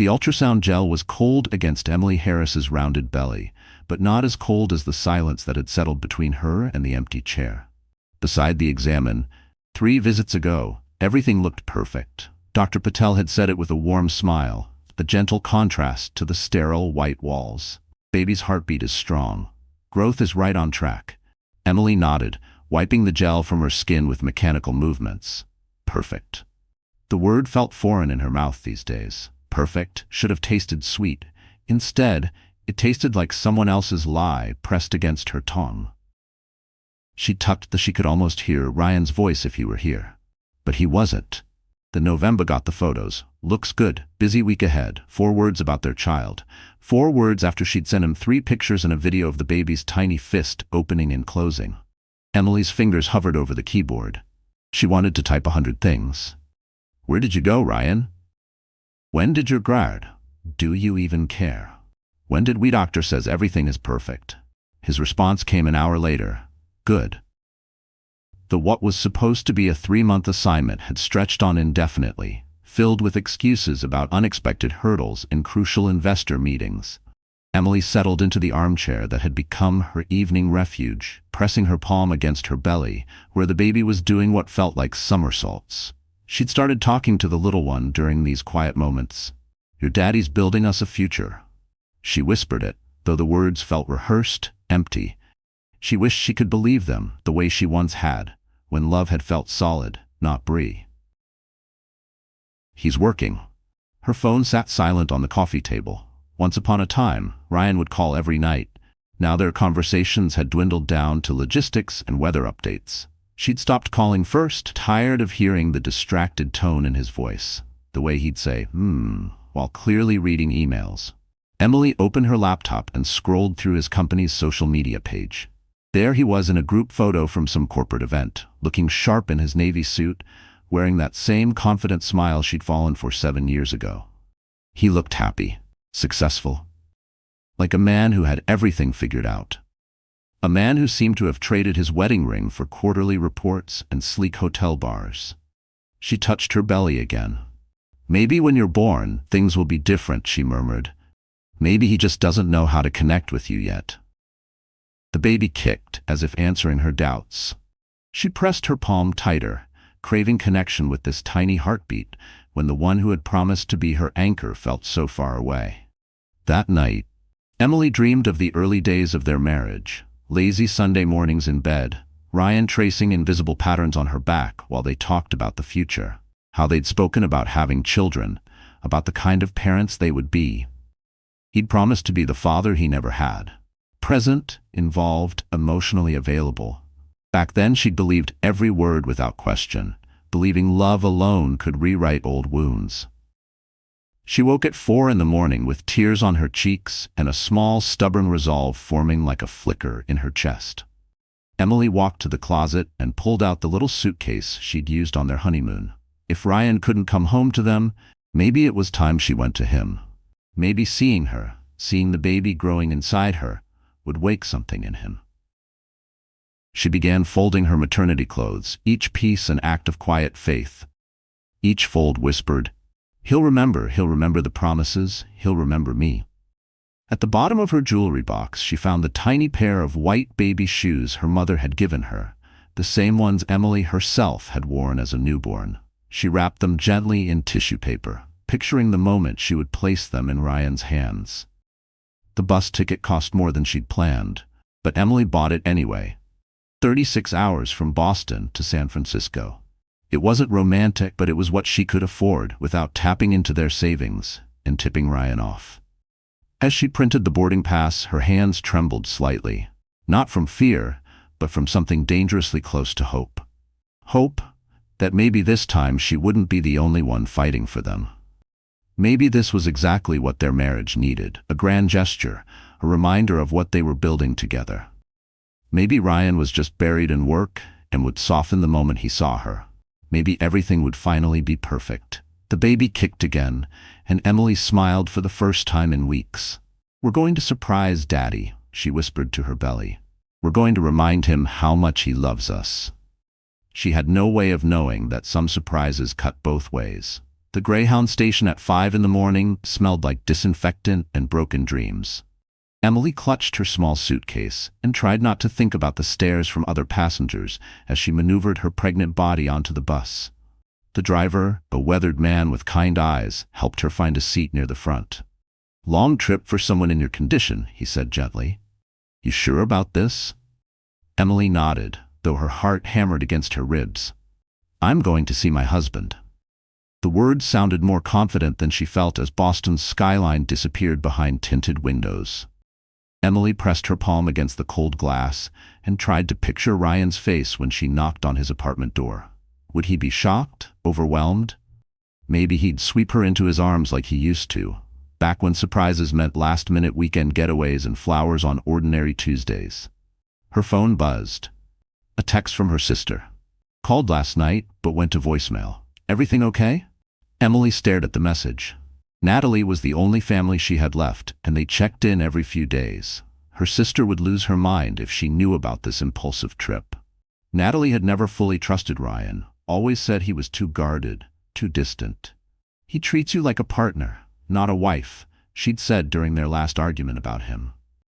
The ultrasound gel was cold against Emily Harris's rounded belly, but not as cold as the silence that had settled between her and the empty chair. Beside the examine, 3 visits ago, everything looked perfect. Dr. Patel had said it with a warm smile, a gentle contrast to the sterile white walls. Baby's heartbeat is strong. Growth is right on track. Emily nodded, wiping the gel from her skin with mechanical movements. Perfect. The word felt foreign in her mouth these days. Perfect should have tasted sweet. Instead, it tasted like someone else's lie pressed against her tongue. She tucked that she could almost hear Ryan's voice if he were here. But he wasn't. The November got the photos. Looks good. Busy week ahead. 4 words about their child. 4 words after she'd sent him 3 pictures and a video of the baby's tiny fist opening and closing. Emily's fingers hovered over the keyboard. She wanted to type 100 things. Where did you go, Ryan? When did your grad? Do you even care? When did we? Doctor says everything is perfect. His response came an hour later. Good. The what was supposed to be a 3-month assignment had stretched on indefinitely, filled with excuses about unexpected hurdles in crucial investor meetings. Emily settled into the armchair that had become her evening refuge, pressing her palm against her belly, where the baby was doing what felt like somersaults. She'd started talking to the little one during these quiet moments. Your daddy's building us a future. She whispered it, though the words felt rehearsed, empty. She wished she could believe them the way she once had, when love had felt solid, not brie. He's working. Her phone sat silent on the coffee table. Once upon a time, Ryan would call every night. Now their conversations had dwindled down to logistics and weather updates. She'd stopped calling first, tired of hearing the distracted tone in his voice, the way he'd say, while clearly reading emails. Emily opened her laptop and scrolled through his company's social media page. There he was in a group photo from some corporate event, looking sharp in his navy suit, wearing that same confident smile she'd fallen for 7 years ago. He looked happy, successful, like a man who had everything figured out. A man who seemed to have traded his wedding ring for quarterly reports and sleek hotel bars. She touched her belly again. Maybe when you're born, things will be different, she murmured. Maybe he just doesn't know how to connect with you yet. The baby kicked, as if answering her doubts. She pressed her palm tighter, craving connection with this tiny heartbeat, when the one who had promised to be her anchor felt so far away. That night, Emily dreamed of the early days of their marriage, lazy Sunday mornings in bed, Ryan tracing invisible patterns on her back while they talked about the future, how they'd spoken about having children, about the kind of parents they would be. He'd promised to be the father he never had. Present, involved, emotionally available. Back then she'd believed every word without question, believing love alone could rewrite old wounds. She woke at 4 a.m. with tears on her cheeks and a small, stubborn resolve forming like a flicker in her chest. Emily walked to the closet and pulled out the little suitcase she'd used on their honeymoon. If Ryan couldn't come home to them, maybe it was time she went to him. Maybe seeing her, seeing the baby growing inside her, would wake something in him. She began folding her maternity clothes, each piece an act of quiet faith. Each fold whispered, he'll remember the promises, he'll remember me. At the bottom of her jewelry box, she found the tiny pair of white baby shoes her mother had given her, the same ones Emily herself had worn as a newborn. She wrapped them gently in tissue paper, picturing the moment she would place them in Ryan's hands. The bus ticket cost more than she'd planned, but Emily bought it anyway. 36 hours from Boston to San Francisco. It wasn't romantic, but it was what she could afford without tapping into their savings and tipping Ryan off. As she printed the boarding pass, her hands trembled slightly, not from fear, but from something dangerously close to hope. Hope that maybe this time she wouldn't be the only one fighting for them. Maybe this was exactly what their marriage needed, a grand gesture, a reminder of what they were building together. Maybe Ryan was just buried in work and would soften the moment he saw her. Maybe everything would finally be perfect. The baby kicked again, and Emily smiled for the first time in weeks. We're going to surprise Daddy, she whispered to her belly. We're going to remind him how much he loves us. She had no way of knowing that some surprises cut both ways. The Greyhound station at 5 in the morning smelled like disinfectant and broken dreams. Emily clutched her small suitcase and tried not to think about the stares from other passengers as she maneuvered her pregnant body onto the bus. The driver, a weathered man with kind eyes, helped her find a seat near the front. "Long trip for someone in your condition," he said gently. "You sure about this?" Emily nodded, though her heart hammered against her ribs. "I'm going to see my husband." The words sounded more confident than she felt as Boston's skyline disappeared behind tinted windows. Emily pressed her palm against the cold glass and tried to picture Ryan's face when she knocked on his apartment door. Would he be shocked? Overwhelmed? Maybe he'd sweep her into his arms like he used to, back when surprises meant last-minute weekend getaways and flowers on ordinary Tuesdays. Her phone buzzed. A text from her sister. "Called last night, but went to voicemail. Everything okay?" Emily stared at the message. Natalie was the only family she had left, and they checked in every few days. Her sister would lose her mind if she knew about this impulsive trip. Natalie had never fully trusted Ryan, always said he was too guarded, too distant. "He treats you like a partner, not a wife," she'd said during their last argument about him.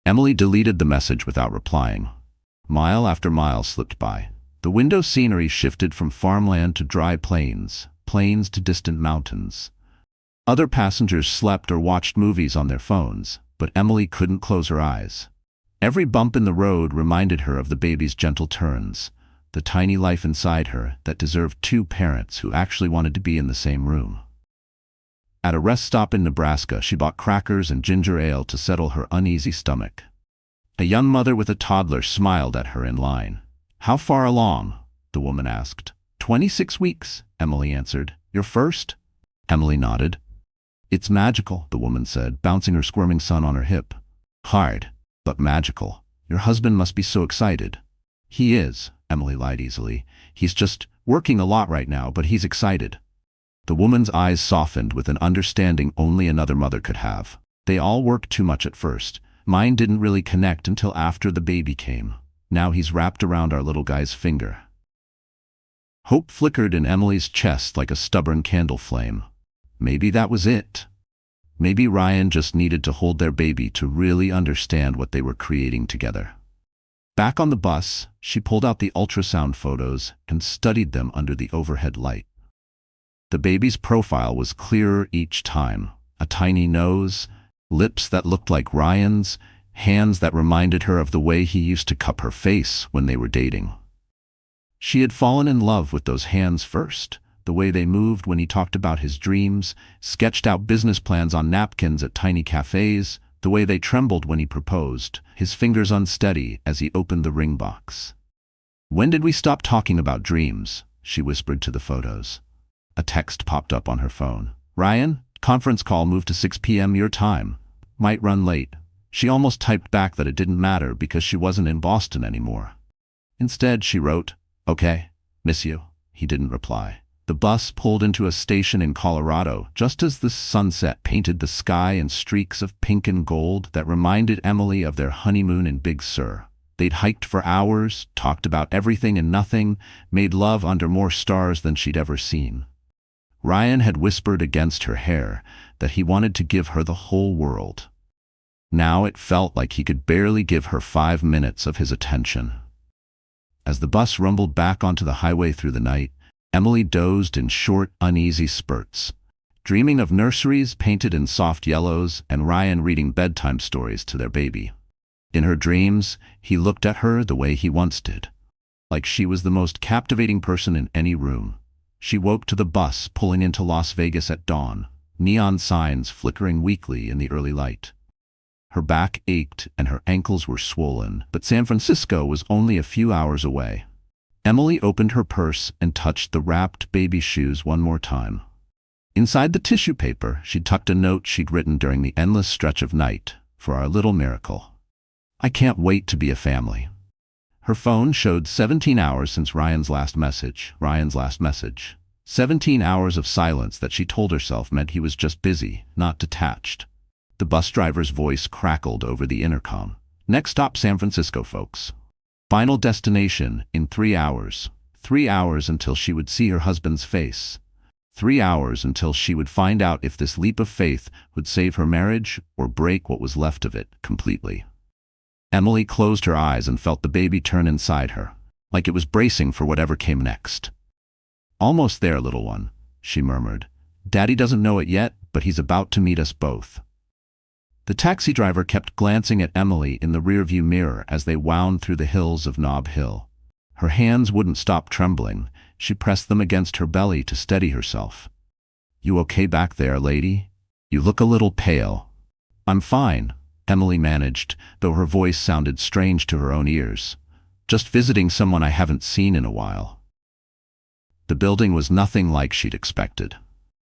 Emily deleted the message without replying. Mile after mile slipped by. The window scenery shifted from farmland to dry plains, plains to distant mountains. Other passengers slept or watched movies on their phones, but Emily couldn't close her eyes. Every bump in the road reminded her of the baby's gentle turns, the tiny life inside her that deserved two parents who actually wanted to be in the same room. At a rest stop in Nebraska, she bought crackers and ginger ale to settle her uneasy stomach. A young mother with a toddler smiled at her in line. "How far along?" the woman asked. 26 weeks, Emily answered. "Your first?" Emily nodded. "It's magical," the woman said, bouncing her squirming son on her hip. "Hard, but magical. Your husband must be so excited." "He is," Emily lied easily. "He's just working a lot right now, but he's excited." The woman's eyes softened with an understanding only another mother could have. "They all work too much at first. Mine didn't really connect until after the baby came. Now he's wrapped around our little guy's finger." Hope flickered in Emily's chest like a stubborn candle flame. Maybe that was it. Maybe Ryan just needed to hold their baby to really understand what they were creating together. Back on the bus, she pulled out the ultrasound photos and studied them under the overhead light. The baby's profile was clearer each time. A tiny nose, lips that looked like Ryan's, hands that reminded her of the way he used to cup her face when they were dating. She had fallen in love with those hands first, the way they moved when he talked about his dreams, sketched out business plans on napkins at tiny cafes, the way they trembled when he proposed, his fingers unsteady as he opened the ring box. "When did we stop talking about dreams?" she whispered to the photos. A text popped up on her phone. "Ryan, conference call moved to 6 p.m. your time. Might run late." She almost typed back that it didn't matter because she wasn't in Boston anymore. Instead, she wrote, "Okay, miss you." He didn't reply. The bus pulled into a station in Colorado just as the sunset painted the sky in streaks of pink and gold that reminded Emily of their honeymoon in Big Sur. They'd hiked for hours, talked about everything and nothing, made love under more stars than she'd ever seen. Ryan had whispered against her hair that he wanted to give her the whole world. Now it felt like he could barely give her 5 minutes of his attention. As the bus rumbled back onto the highway through the night, Emily dozed in short, uneasy spurts, dreaming of nurseries painted in soft yellows and Ryan reading bedtime stories to their baby. In her dreams, he looked at her the way he once did, like she was the most captivating person in any room. She woke to the bus pulling into Las Vegas at dawn, neon signs flickering weakly in the early light. Her back ached and her ankles were swollen, but San Francisco was only a few hours away. Emily opened her purse and touched the wrapped baby shoes one more time. Inside the tissue paper, she'd tucked a note she'd written during the endless stretch of night, "For our little miracle. I can't wait to be a family." Her phone showed 17 hours since Ryan's last message. 17 hours of silence that she told herself meant he was just busy, not detached. The bus driver's voice crackled over the intercom. "Next stop, San Francisco, folks. Final destination in 3 hours. 3 hours until she would see her husband's face. 3 hours until she would find out if this leap of faith would save her marriage or break what was left of it completely. Emily closed her eyes and felt the baby turn inside her, like it was bracing for whatever came next. "Almost there, little one," she murmured. "Daddy doesn't know it yet, but he's about to meet us both." The taxi driver kept glancing at Emily in the rearview mirror as they wound through the hills of Nob Hill. Her hands wouldn't stop trembling. She pressed them against her belly to steady herself. "You okay back there, lady? You look a little pale." "I'm fine," Emily managed, though her voice sounded strange to her own ears. "Just visiting someone I haven't seen in a while." The building was nothing like she'd expected.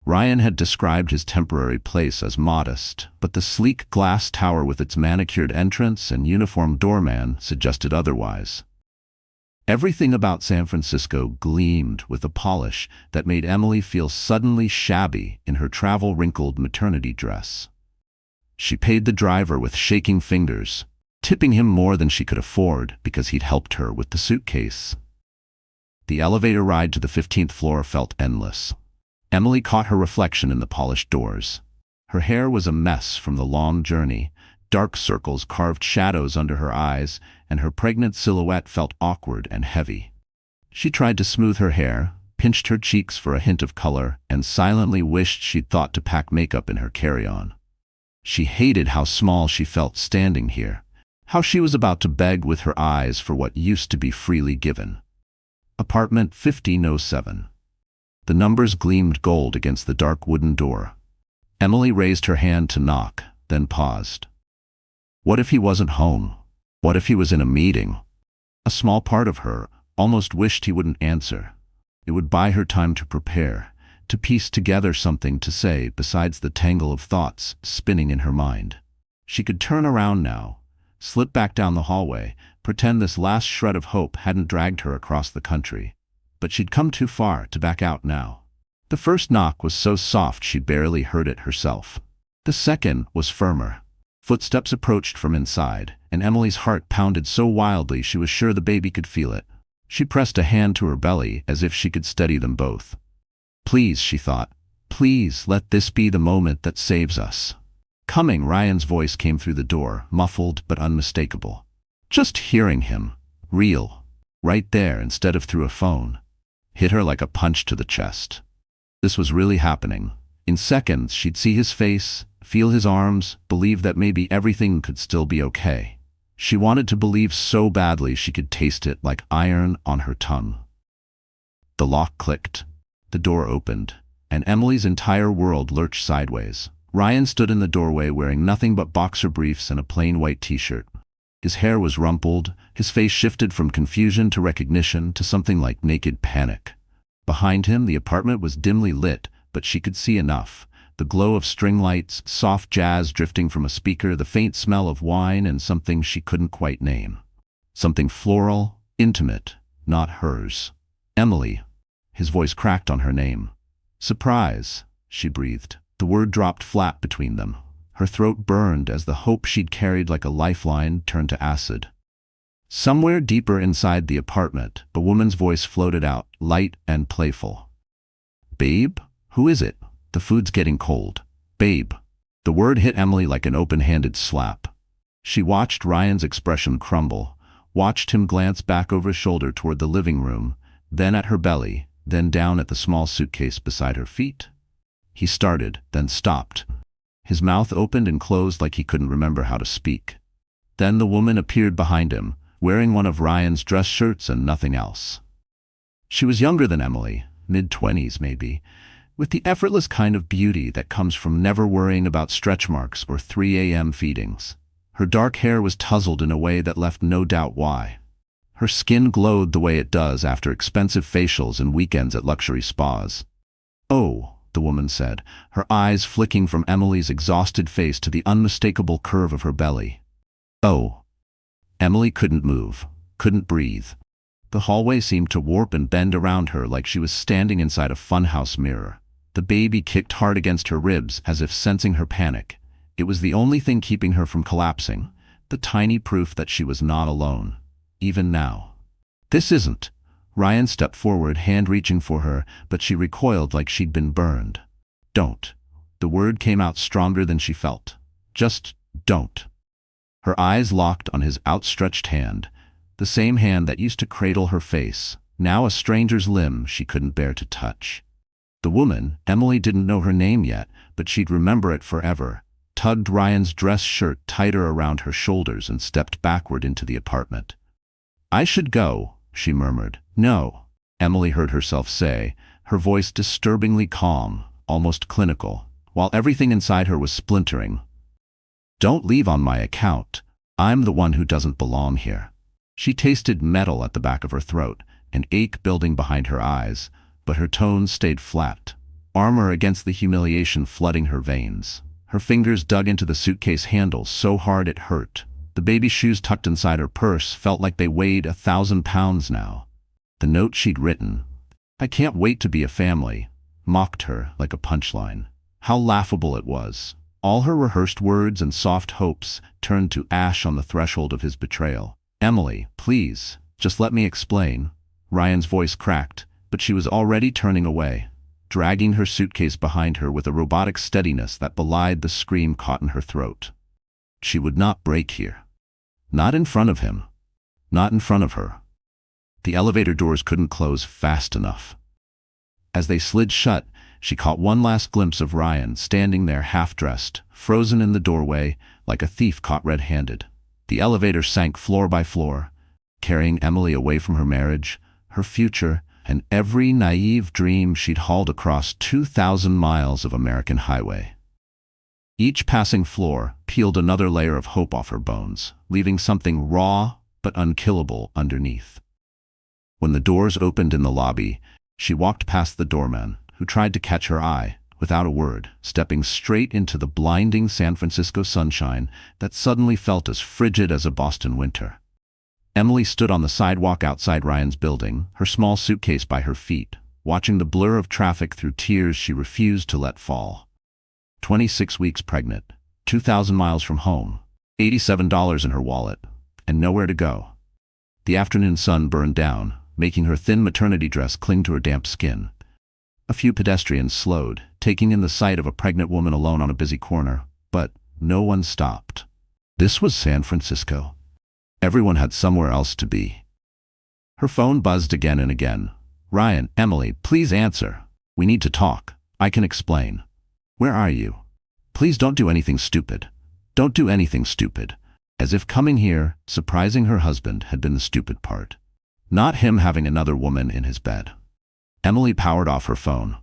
Ryan had described his temporary place as modest, but the sleek glass tower with its manicured entrance and uniformed doorman suggested otherwise. Everything about San Francisco gleamed with a polish that made Emily feel suddenly shabby in her travel-wrinkled maternity dress. She paid the driver with shaking fingers, tipping him more than she could afford because he'd helped her with the suitcase. The elevator ride to the 15th floor felt endless. Emily caught her reflection in the polished doors. Her hair was a mess from the long journey. Dark circles carved shadows under her eyes, and her pregnant silhouette felt awkward and heavy. She tried to smooth her hair, pinched her cheeks for a hint of color, and silently wished she'd thought to pack makeup in her carry-on. She hated how small she felt standing here, how she was about to beg with her eyes for what used to be freely given. Apartment 1507. The numbers gleamed gold against the dark wooden door. Emily raised her hand to knock, then paused. What if he wasn't home? What if he was in a meeting? A small part of her almost wished he wouldn't answer. It would buy her time to prepare, to piece together something to say besides the tangle of thoughts spinning in her mind. She could turn around now, slip back down the hallway, pretend this last shred of hope hadn't dragged her across the country. But she'd come too far to back out now. The first knock was so soft she barely heard it herself. The second was firmer. Footsteps approached from inside, and Emily's heart pounded so wildly she was sure the baby could feel it. She pressed a hand to her belly as if she could steady them both. "Please," she thought, "please let this be the moment that saves us." Coming, Ryan's voice came through the door, muffled but unmistakable. Just hearing him, real, right there instead of through a phone, hit her like a punch to the chest. This was really happening. In seconds, she'd see his face, feel his arms, believe that maybe everything could still be okay. She wanted to believe so badly she could taste it like iron on her tongue. The lock clicked. The door opened, and Emily's entire world lurched sideways. Ryan stood in the doorway wearing nothing but boxer briefs and a plain white t-shirt. His hair was rumpled, his face shifted from confusion to recognition to something like naked panic. Behind him, the apartment was dimly lit, but she could see enough. The glow of string lights, soft jazz drifting from a speaker, the faint smell of wine, and something she couldn't quite name. Something floral, intimate, not hers. "Emily." His voice cracked on her name. "Surprise," she breathed. The word dropped flat between them. Her throat burned as the hope she'd carried like a lifeline turned to acid. Somewhere deeper inside the apartment, a woman's voice floated out, light and playful. "Babe? Who is it? The food's getting cold." "Babe." The word hit Emily like an open-handed slap. She watched Ryan's expression crumble, watched him glance back over his shoulder toward the living room, then at her belly, then down at the small suitcase beside her feet. He started, then stopped. His mouth opened and closed like he couldn't remember how to speak. Then the woman appeared behind him, wearing one of Ryan's dress shirts and nothing else. She was younger than Emily, mid-20s maybe, with the effortless kind of beauty that comes from never worrying about stretch marks or 3 a.m. feedings. Her dark hair was tousled in a way that left no doubt why. Her skin glowed the way it does after expensive facials and weekends at luxury spas. "Oh," the woman said, her eyes flicking from Emily's exhausted face to the unmistakable curve of her belly. "Oh." Emily couldn't move, couldn't breathe. The hallway seemed to warp and bend around her like she was standing inside a funhouse mirror. The baby kicked hard against her ribs as if sensing her panic. It was the only thing keeping her from collapsing, the tiny proof that she was not alone, even now. "This isn't." Ryan stepped forward, hand reaching for her, but she recoiled like she'd been burned. Don't. The word came out stronger than she felt. Just don't. Her eyes locked on his outstretched hand, the same hand that used to cradle her face, now a stranger's limb she couldn't bear to touch. The woman, Emily didn't know her name yet, but she'd remember it forever, tugged Ryan's dress shirt tighter around her shoulders and stepped backward into the apartment. I should go, she murmured. No, Emily heard herself say, her voice disturbingly calm, almost clinical, while everything inside her was splintering. Don't leave on my account. I'm the one who doesn't belong here. She tasted metal at the back of her throat, an ache building behind her eyes, but her tone stayed flat, armor against the humiliation flooding her veins. Her fingers dug into the suitcase handle so hard it hurt. The baby shoes tucked inside her purse felt like they weighed 1,000 pounds now. The note she'd written, "I can't wait to be a family," mocked her like a punchline. How laughable it was. All her rehearsed words and soft hopes turned to ash on the threshold of his betrayal. Emily, please, just let me explain. Ryan's voice cracked, but she was already turning away, dragging her suitcase behind her with a robotic steadiness that belied the scream caught in her throat. She would not break here. Not in front of him. Not in front of her. The elevator doors couldn't close fast enough. As they slid shut, she caught one last glimpse of Ryan standing there half-dressed, frozen in the doorway, like a thief caught red-handed. The elevator sank floor by floor, carrying Emily away from her marriage, her future, and every naive dream she'd hauled across 2,000 miles of American highway. Each passing floor peeled another layer of hope off her bones, leaving something raw but unkillable underneath. When the doors opened in the lobby, she walked past the doorman, who tried to catch her eye, without a word, stepping straight into the blinding San Francisco sunshine that suddenly felt as frigid as a Boston winter. Emily stood on the sidewalk outside Ryan's building, her small suitcase by her feet, watching the blur of traffic through tears she refused to let fall. 26 weeks pregnant, 2,000 miles from home, $87 in her wallet, and nowhere to go. The afternoon sun burned down, making her thin maternity dress cling to her damp skin. A few pedestrians slowed, taking in the sight of a pregnant woman alone on a busy corner, but no one stopped. This was San Francisco. Everyone had somewhere else to be. Her phone buzzed again and again. Ryan, Emily, please answer. We need to talk. I can explain. Where are you? Please don't do anything stupid. Don't do anything stupid. As if coming here, surprising her husband, had been the stupid part. Not him having another woman in his bed. Emily powered off her phone.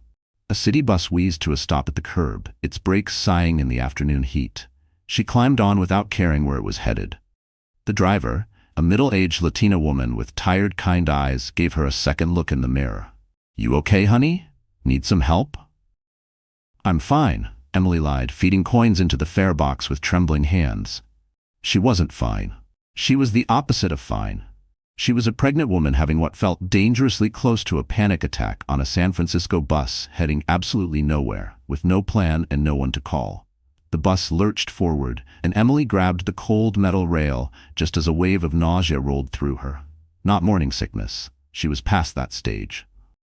A city bus wheezed to a stop at the curb, its brakes sighing in the afternoon heat. She climbed on without caring where it was headed. The driver, a middle-aged Latina woman with tired, kind eyes, gave her a second look in the mirror. You okay, honey? Need some help? I'm fine, Emily lied, feeding coins into the fare box with trembling hands. She wasn't fine. She was the opposite of fine. She was a pregnant woman having what felt dangerously close to a panic attack on a San Francisco bus heading absolutely nowhere, with no plan and no one to call. The bus lurched forward, and Emily grabbed the cold metal rail just as a wave of nausea rolled through her. Not morning sickness. She was past that stage.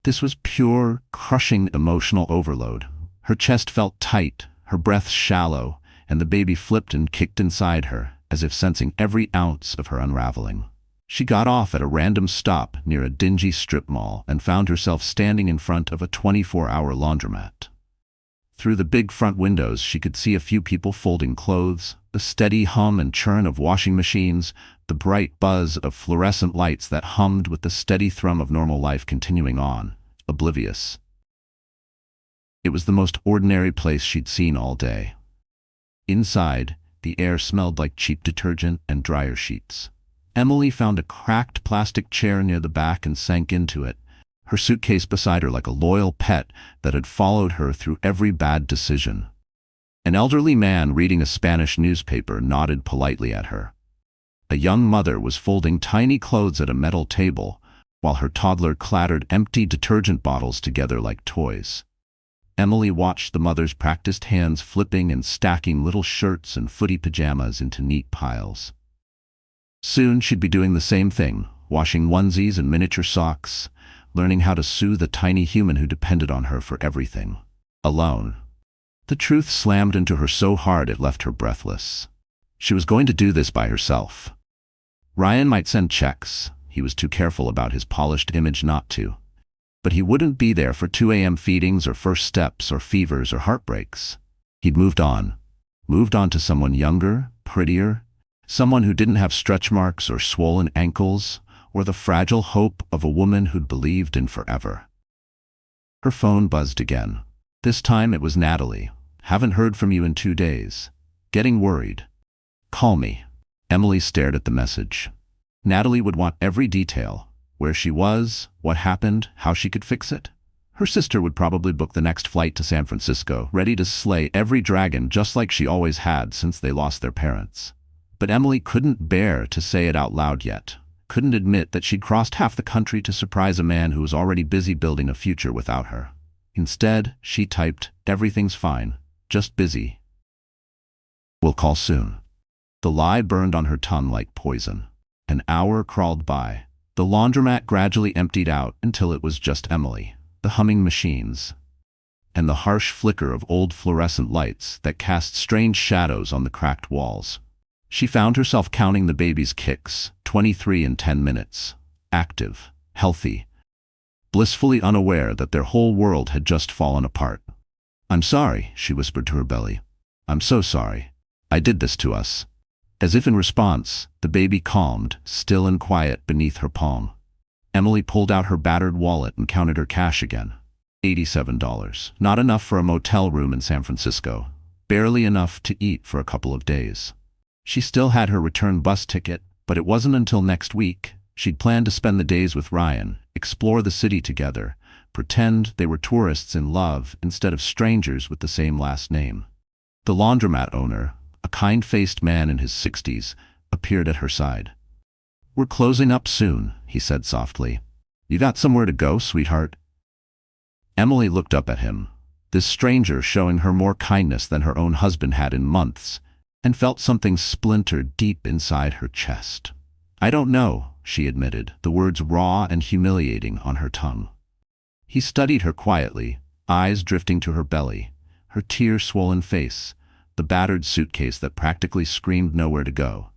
This was pure, crushing emotional overload. Her chest felt tight, her breath shallow, and the baby flipped and kicked inside her, as if sensing every ounce of her unraveling. She got off at a random stop near a dingy strip mall and found herself standing in front of a 24-hour laundromat. Through the big front windows, she could see a few people folding clothes, the steady hum and churn of washing machines, the bright buzz of fluorescent lights that hummed with the steady thrum of normal life continuing on, oblivious. It was the most ordinary place she'd seen all day. Inside, the air smelled like cheap detergent and dryer sheets. Emily found a cracked plastic chair near the back and sank into it, her suitcase beside her like a loyal pet that had followed her through every bad decision. An elderly man reading a Spanish newspaper nodded politely at her. A young mother was folding tiny clothes at a metal table, while her toddler clattered empty detergent bottles together like toys. Emily watched the mother's practiced hands flipping and stacking little shirts and footy pajamas into neat piles. Soon she'd be doing the same thing, washing onesies and miniature socks, learning how to soothe a tiny human who depended on her for everything. Alone. The truth slammed into her so hard it left her breathless. She was going to do this by herself. Ryan might send checks. He was too careful about his polished image not to. But he wouldn't be there for 2 a.m. feedings or first steps or fevers or heartbreaks. He'd moved on. Moved on to someone younger, prettier, someone who didn't have stretch marks or swollen ankles, or the fragile hope of a woman who'd believed in forever. Her phone buzzed again. This time it was Natalie. Haven't heard from you in 2 days. Getting worried. Call me. Emily stared at the message. Natalie would want every detail. Where she was, what happened, how she could fix it. Her sister would probably book the next flight to San Francisco, ready to slay every dragon just like she always had since they lost their parents. But Emily couldn't bear to say it out loud yet. Couldn't admit that she'd crossed half the country to surprise a man who was already busy building a future without her. Instead, she typed, "Everything's fine, just busy. We'll call soon." The lie burned on her tongue like poison. An hour crawled by. The laundromat gradually emptied out until it was just Emily, the humming machines, and the harsh flicker of old fluorescent lights that cast strange shadows on the cracked walls. She found herself counting the baby's kicks, 23 in 10 minutes. Active, healthy, blissfully unaware that their whole world had just fallen apart. "I'm sorry," she whispered to her belly. "I'm so sorry. I did this to us." As if in response, the baby calmed, still and quiet beneath her palm. Emily pulled out her battered wallet and counted her cash again. $87. Not enough for a motel room in San Francisco. Barely enough to eat for a couple of days. She still had her return bus ticket, but it wasn't until next week. She'd planned to spend the days with Ryan, explore the city together, pretend they were tourists in love instead of strangers with the same last name. The laundromat owner, a kind-faced man in his 60s, appeared at her side. "We're closing up soon," he said softly. "You got somewhere to go, sweetheart?" Emily looked up at him, this stranger showing her more kindness than her own husband had in months, and felt something splinter deep inside her chest. "I don't know," she admitted, the words raw and humiliating on her tongue. He studied her quietly, eyes drifting to her belly, her tear-swollen face, the battered suitcase that practically screamed nowhere to go.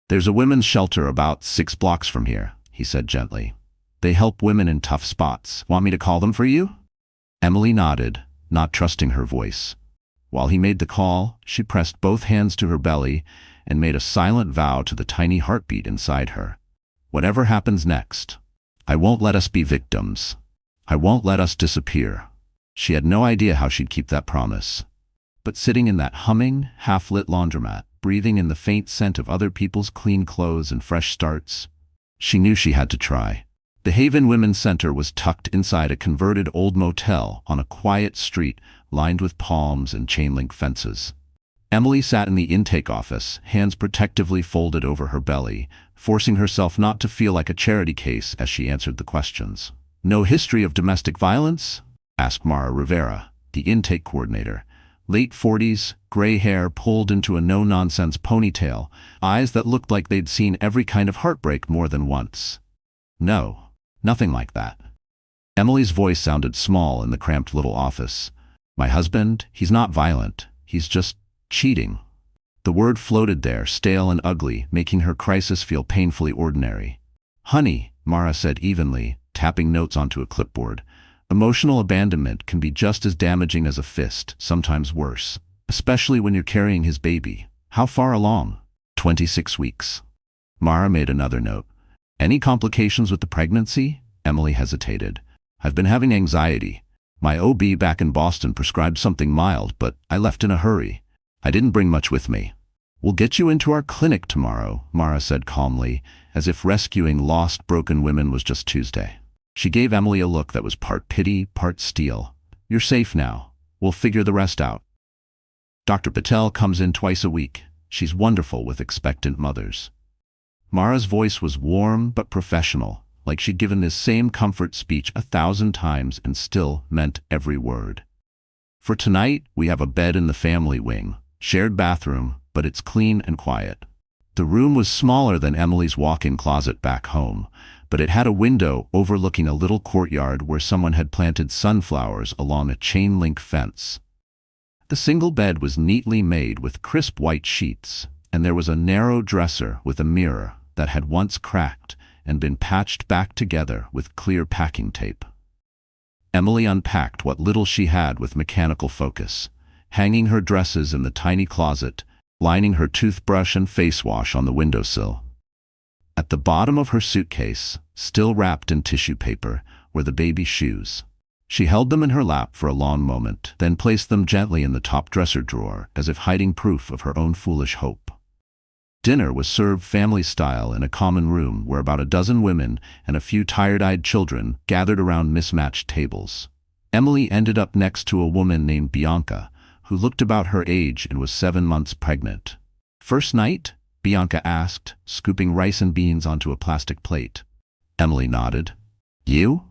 "There's a women's shelter about 6 blocks from here," he said gently. "They help women in tough spots. Want me to call them for you?" Emily nodded, not trusting her voice. While he made the call, she pressed both hands to her belly and made a silent vow to the tiny heartbeat inside her. "Whatever happens next, I won't let us be victims. I won't let us disappear." She had no idea how she'd keep that promise. But sitting in that humming, half-lit laundromat, breathing in the faint scent of other people's clean clothes and fresh starts, she knew she had to try. The Haven Women's Center was tucked inside a converted old motel on a quiet street lined with palms and chain-link fences. Emily sat in the intake office, hands protectively folded over her belly, forcing herself not to feel like a charity case as she answered the questions. "No history of domestic violence?" asked Mara Rivera, the intake coordinator. Late 40s, gray hair pulled into a no-nonsense ponytail, eyes that looked like they'd seen every kind of heartbreak more than once. "No, nothing like that." Emily's voice sounded small in the cramped little office. "My husband, he's not violent. He's just cheating." The word floated there, stale and ugly, making her crisis feel painfully ordinary. "Honey," Mara said evenly, tapping notes onto a clipboard. "Emotional abandonment can be just as damaging as a fist, sometimes worse, especially when you're carrying his baby. How far along?" 26 weeks. Mara made another note. "Any complications with the pregnancy?" Emily hesitated. "I've been having anxiety. My OB back in Boston prescribed something mild, but I left in a hurry. I didn't bring much with me." "We'll get you into our clinic tomorrow," Mara said calmly, as if rescuing lost, broken women was just Tuesday. She gave Emily a look that was part pity, part steel. "You're safe now. We'll figure the rest out. Dr. Patel comes in twice a week. She's wonderful with expectant mothers." Mara's voice was warm but professional, like she'd given this same comfort speech 1,000 times and still meant every word. "For tonight, we have a bed in the family wing. Shared bathroom, but it's clean and quiet. The room was smaller than Emily's walk-in closet back home, but it had a window overlooking a little courtyard where someone had planted sunflowers along a chain-link fence. The single bed was neatly made with crisp white sheets, and there was a narrow dresser with a mirror that had once cracked and been patched back together with clear packing tape. Emily unpacked what little she had with mechanical focus, hanging her dresses in the tiny closet, lining her toothbrush and face wash on the windowsill. At the bottom of her suitcase, still wrapped in tissue paper, were the baby shoes. She held them in her lap for a long moment, then placed them gently in the top dresser drawer, as if hiding proof of her own foolish hope. Dinner was served family-style in a common room where about a dozen women and a few tired-eyed children gathered around mismatched tables. Emily ended up next to a woman named Bianca, who looked about her age and was 7 months pregnant. "First night?" Bianca asked, scooping rice and beans onto a plastic plate. Emily nodded. "You?"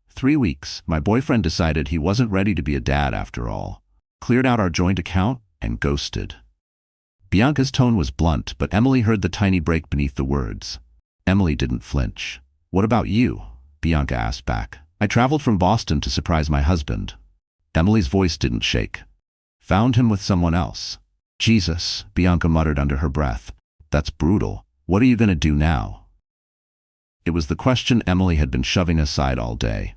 3 weeks. My boyfriend decided he wasn't ready to be a dad after all. Cleared out our joint account and ghosted. Bianca's tone was blunt, but Emily heard the tiny break beneath the words. Emily didn't flinch. "What about you?" Bianca asked back. "I traveled from Boston to surprise my husband." Emily's voice didn't shake. "Found him with someone else." "Jesus," Bianca muttered under her breath. "That's brutal. What are you going to do now?" It was the question Emily had been shoving aside all day.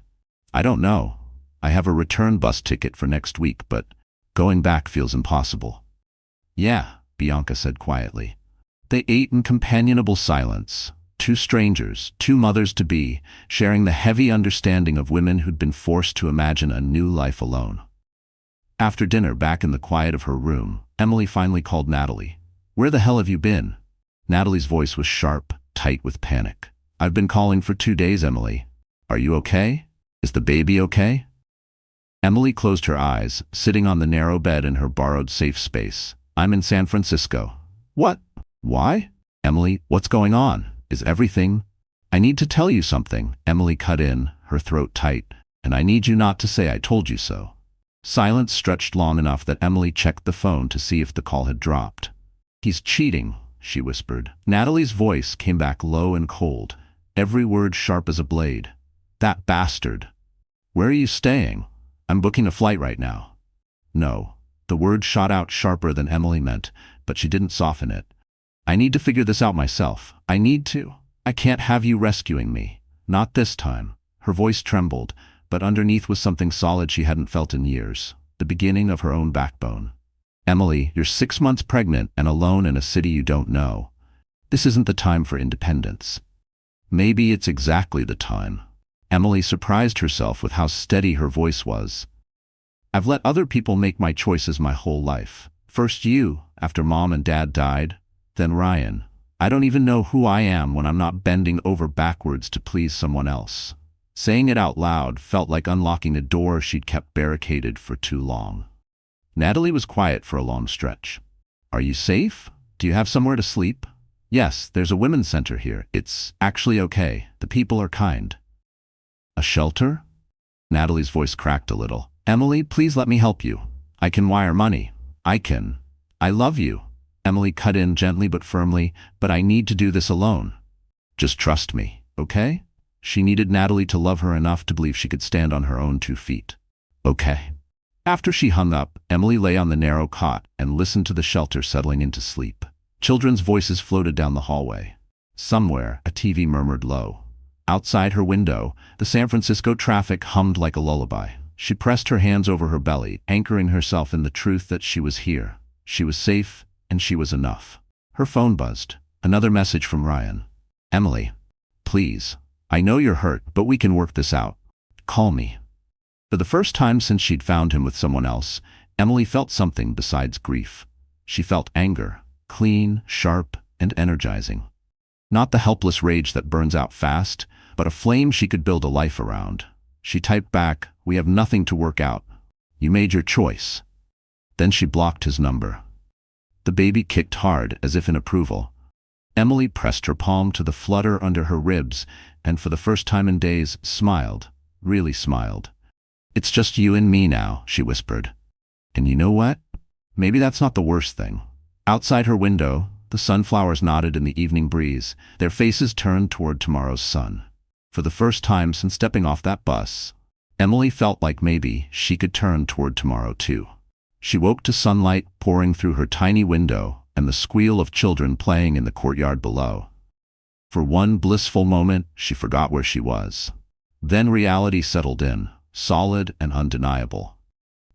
"I don't know. I have a return bus ticket for next week, but going back feels impossible." "Yeah," Bianca said quietly. They ate in companionable silence, two strangers, two mothers-to-be, sharing the heavy understanding of women who'd been forced to imagine a new life alone. After dinner, back in the quiet of her room, Emily finally called Natalie. "Where the hell have you been?" Natalie's voice was sharp, tight with panic. "I've been calling for 2 days, Emily. Are you okay? Is the baby okay?" Emily closed her eyes, sitting on the narrow bed in her borrowed safe space. "I'm in San Francisco." "What? Why?" "Emily, what's going on? Is everything—" "I need to tell you something," Emily cut in, her throat tight, "and I need you not to say I told you so." Silence stretched long enough that Emily checked the phone to see if the call had dropped. "He's cheating," she whispered. Natalie's voice came back low and cold, every word sharp as a blade. "That bastard. Where are you staying? I'm booking a flight right now." "No." The word shot out sharper than Emily meant, but she didn't soften it. "I need to figure this out myself. I need to. I can't have you rescuing me. Not this time." Her voice trembled, but underneath was something solid she hadn't felt in years, the beginning of her own backbone. "Emily, you're 6 months pregnant and alone in a city you don't know. This isn't the time for independence." "Maybe it's exactly the time." Emily surprised herself with how steady her voice was. "I've let other people make my choices my whole life. First you, after Mom and Dad died, then Ryan. I don't even know who I am when I'm not bending over backwards to please someone else." Saying it out loud felt like unlocking a door she'd kept barricaded for too long. Natalie was quiet for a long stretch. "Are you safe? Do you have somewhere to sleep?" "Yes, there's a women's center here. It's actually okay. The people are kind." "A shelter?" Natalie's voice cracked a little. "Emily, please let me help you. I can wire money. I love you." Emily cut in gently but firmly, "But I need to do this alone. Just trust me, okay?" She needed Natalie to love her enough to believe she could stand on her own 2 feet. "Okay." After she hung up, Emily lay on the narrow cot and listened to the shelter settling into sleep. Children's voices floated down the hallway. Somewhere, a TV murmured low. Outside her window, the San Francisco traffic hummed like a lullaby. She pressed her hands over her belly, anchoring herself in the truth that she was here. She was safe, and she was enough. Her phone buzzed. Another message from Ryan. "Emily, please. I know you're hurt, but we can work this out. Call me." For the first time since she'd found him with someone else, Emily felt something besides grief. She felt anger, clean, sharp, and energizing. Not the helpless rage that burns out fast, but a flame she could build a life around. She typed back, "We have nothing to work out. You made your choice." Then she blocked his number. The baby kicked hard, as if in approval. Emily pressed her palm to the flutter under her ribs, and for the first time in days, smiled, really smiled. "It's just you and me now," she whispered. "And you know what? Maybe that's not the worst thing." Outside her window, the The sunflowers nodded in the evening breeze, their faces turned toward tomorrow's sun. For the first time since stepping off that bus, Emily felt like maybe she could turn toward tomorrow too. She woke to sunlight pouring through her tiny window and the squeal of children playing in the courtyard below. For one blissful moment, she forgot where she was. Then reality settled in, solid and undeniable.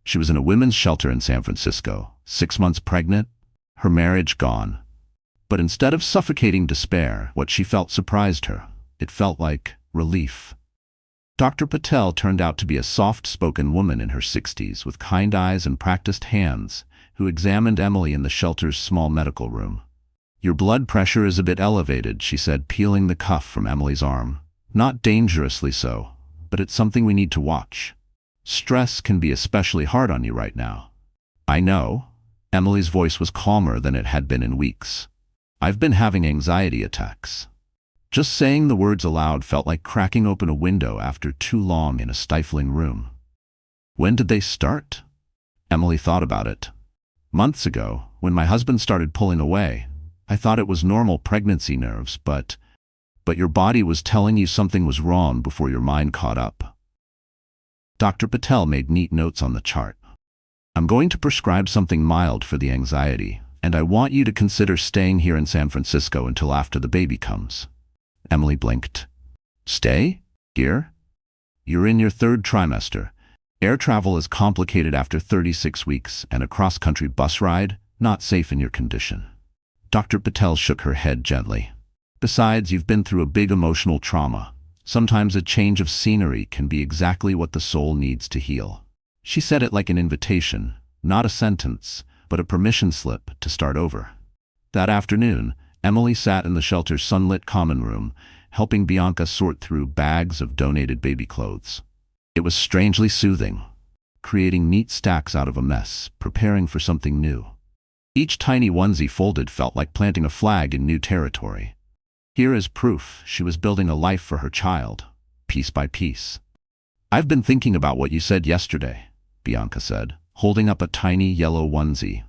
She was in a women's shelter in San Francisco, 6 months pregnant, her marriage gone. But instead of suffocating despair, what she felt surprised her. It felt like relief. Dr. Patel turned out to be a soft-spoken woman in her 60s with kind eyes and practiced hands, who examined Emily in the shelter's small medical room. "Your blood pressure is a bit elevated," she said, peeling the cuff from Emily's arm. "Not dangerously so, but it's something we need to watch. Stress can be especially hard on you right now." "I know." Emily's voice was calmer than it had been in weeks. "I've been having anxiety attacks." Just saying the words aloud felt like cracking open a window after too long in a stifling room. When did they start? Emily thought about it. Months ago, when my husband started pulling away, I thought it was normal pregnancy nerves, but your body was telling you something was wrong before your mind caught up. Dr. Patel made neat notes on the chart. "I'm going to prescribe something mild for the anxiety, and I want you to consider staying here in San Francisco until after the baby comes." Emily blinked. "Stay? Here? You're in your 3rd trimester. Air travel is complicated after 36 weeks, and a cross-country bus ride, not safe in your condition." Dr. Patel shook her head gently. "Besides, you've been through a big emotional trauma. Sometimes a change of scenery can be exactly what the soul needs to heal." She said it like an invitation, not a sentence, but a permission slip to start over. That afternoon, Emily sat in the shelter's sunlit common room, helping Bianca sort through bags of donated baby clothes. It was strangely soothing, creating neat stacks out of a mess, preparing for something new. Each tiny onesie folded felt like planting a flag in new territory. Here is proof she was building a life for her child, piece by piece. "I've been thinking about what you said yesterday," Bianca said, holding up a tiny yellow onesie.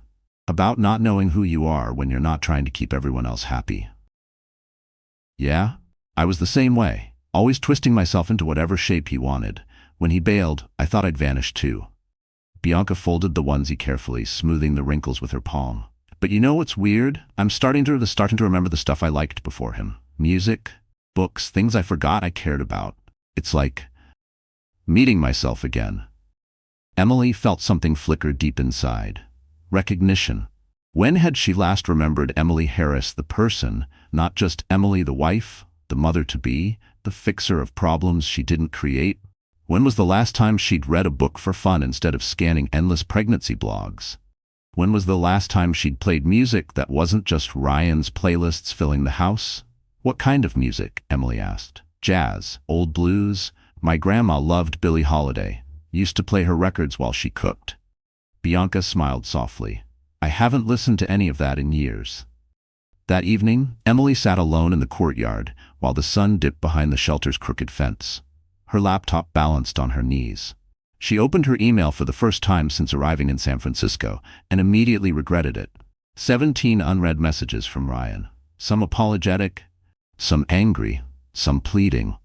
"About not knowing who you are when you're not trying to keep everyone else happy." "Yeah, I was the same way, always twisting myself into whatever shape he wanted. When he bailed, I thought I'd vanish too." Bianca folded the onesie carefully, smoothing the wrinkles with her palm. "But you know what's weird? I'm starting to remember the stuff I liked before him. Music, books, things I forgot I cared about. It's like meeting myself again." Emily felt something flicker deep inside. Recognition. When had she last remembered Emily Harris the person, not just Emily the wife, the mother-to-be, the fixer of problems she didn't create? When was the last time she'd read a book for fun instead of scanning endless pregnancy blogs? When was the last time she'd played music that wasn't just Ryan's playlists filling the house? "What kind of music?" Emily asked. "Jazz, old blues. My grandma loved Billie Holiday, used to play her records while she cooked." Bianca smiled softly. "I haven't listened to any of that in years." That evening, Emily sat alone in the courtyard while the sun dipped behind the shelter's crooked fence. Her laptop balanced on her knees. She opened her email for the first time since arriving in San Francisco and immediately regretted it. 17 unread messages from Ryan. Some apologetic, some angry, some pleading.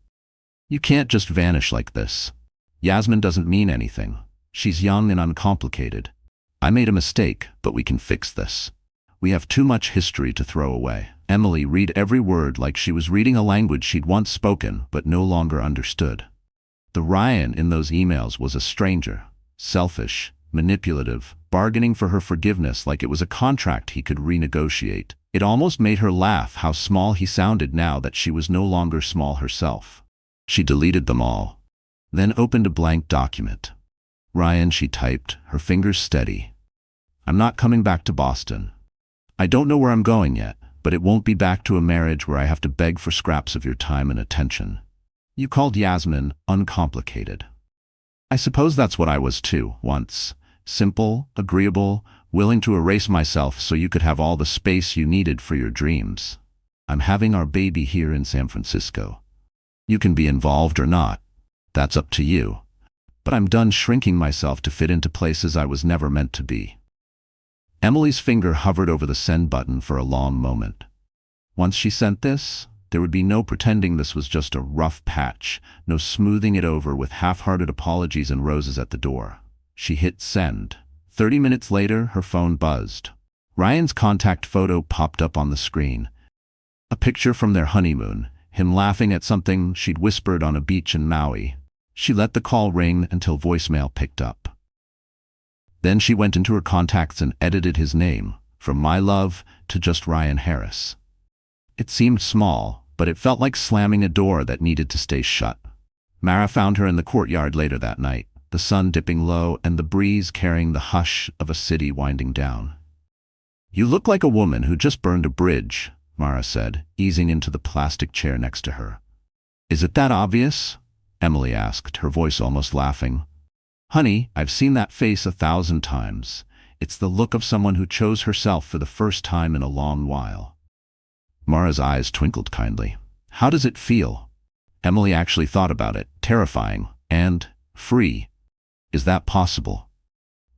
"You can't just vanish like this. Yasmin doesn't mean anything. She's young and uncomplicated. I made a mistake, but we can fix this. We have too much history to throw away." Emily read every word like she was reading a language she'd once spoken but no longer understood. The Ryan in those emails was a stranger, selfish, manipulative, bargaining for her forgiveness like it was a contract he could renegotiate. It almost made her laugh how small he sounded now that she was no longer small herself. She deleted them all, then opened a blank document. "Ryan," she typed, her fingers steady. "I'm not coming back to Boston. I don't know where I'm going yet, but it won't be back to a marriage where I have to beg for scraps of your time and attention. You called Yasmin uncomplicated. I suppose that's what I was too, once. Simple, agreeable, willing to erase myself so you could have all the space you needed for your dreams. I'm having our baby here in San Francisco. You can be involved or not. That's up to you. But I'm done shrinking myself to fit into places I was never meant to be." Emily's finger hovered over the send button for a long moment. Once she sent this, there would be no pretending this was just a rough patch, no smoothing it over with half-hearted apologies and roses at the door. She hit send. 30 minutes later, her phone buzzed. Ryan's contact photo popped up on the screen. A picture from their honeymoon, him laughing at something she'd whispered on a beach in Maui. She let the call ring until voicemail picked up. Then she went into her contacts and edited his name, from My Love to just Ryan Harris. It seemed small, but it felt like slamming a door that needed to stay shut. Mara found her in the courtyard later that night, the sun dipping low and the breeze carrying the hush of a city winding down. "You look like a woman who just burned a bridge," Mara said, easing into the plastic chair next to her. "Is it that obvious?" Emily asked, her voice almost laughing. "Honey, I've seen that face 1,000 times. It's the look of someone who chose herself for the first time in a long while." Mara's eyes twinkled kindly. "How does it feel?" Emily actually thought about it. Terrifying and free. "Is that possible?"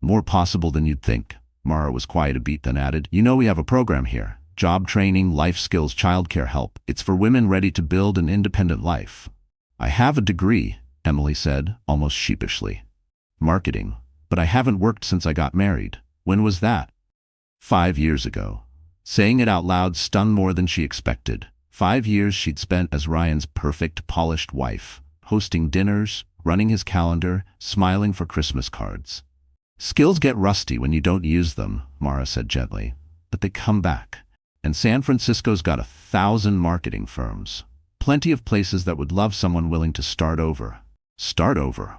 "More possible than you'd think." Mara was quiet a beat, then added, "You know we have a program here. Job training, life skills, childcare help. It's for women ready to build an independent life." "I have a degree," Emily said, almost sheepishly. "Marketing. But I haven't worked since I got married." "When was that?" 5 years ago. Saying it out loud stung more than she expected. 5 years she'd spent as Ryan's perfect, polished wife, hosting dinners, running his calendar, smiling for Christmas cards. "Skills get rusty when you don't use them," Mara said gently, "but they come back. And San Francisco's got 1,000 marketing firms. Plenty of places that would love someone willing to start over." Start over.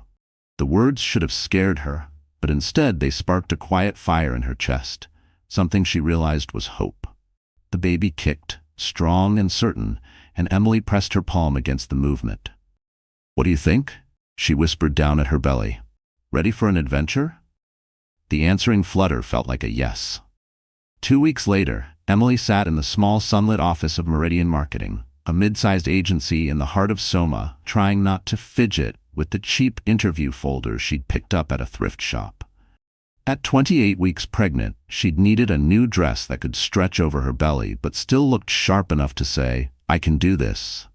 The words should have scared her, but instead they sparked a quiet fire in her chest, something she realized was hope. The baby kicked, strong and certain, and Emily pressed her palm against the movement. "What do you think?" she whispered down at her belly. "Ready for an adventure?" The answering flutter felt like a yes. 2 weeks later, Emily sat in the small sunlit office of Meridian Marketing, a mid-sized agency in the heart of Soma, trying not to fidget with the cheap interview folders she'd picked up at a thrift shop. At 28 weeks pregnant, she'd needed a new dress that could stretch over her belly but still looked sharp enough to say, "I can do this."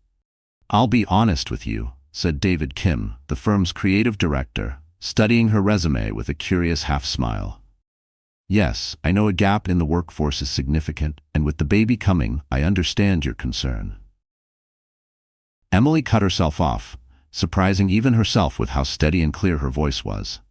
"I'll be honest with you," said David Kim, the firm's creative director, studying her resume with a curious half-smile. "Yes, I know a gap in the workforce is significant, and with the baby coming, I understand your concern." Emily cut herself off, surprising even herself with how steady and clear her voice was.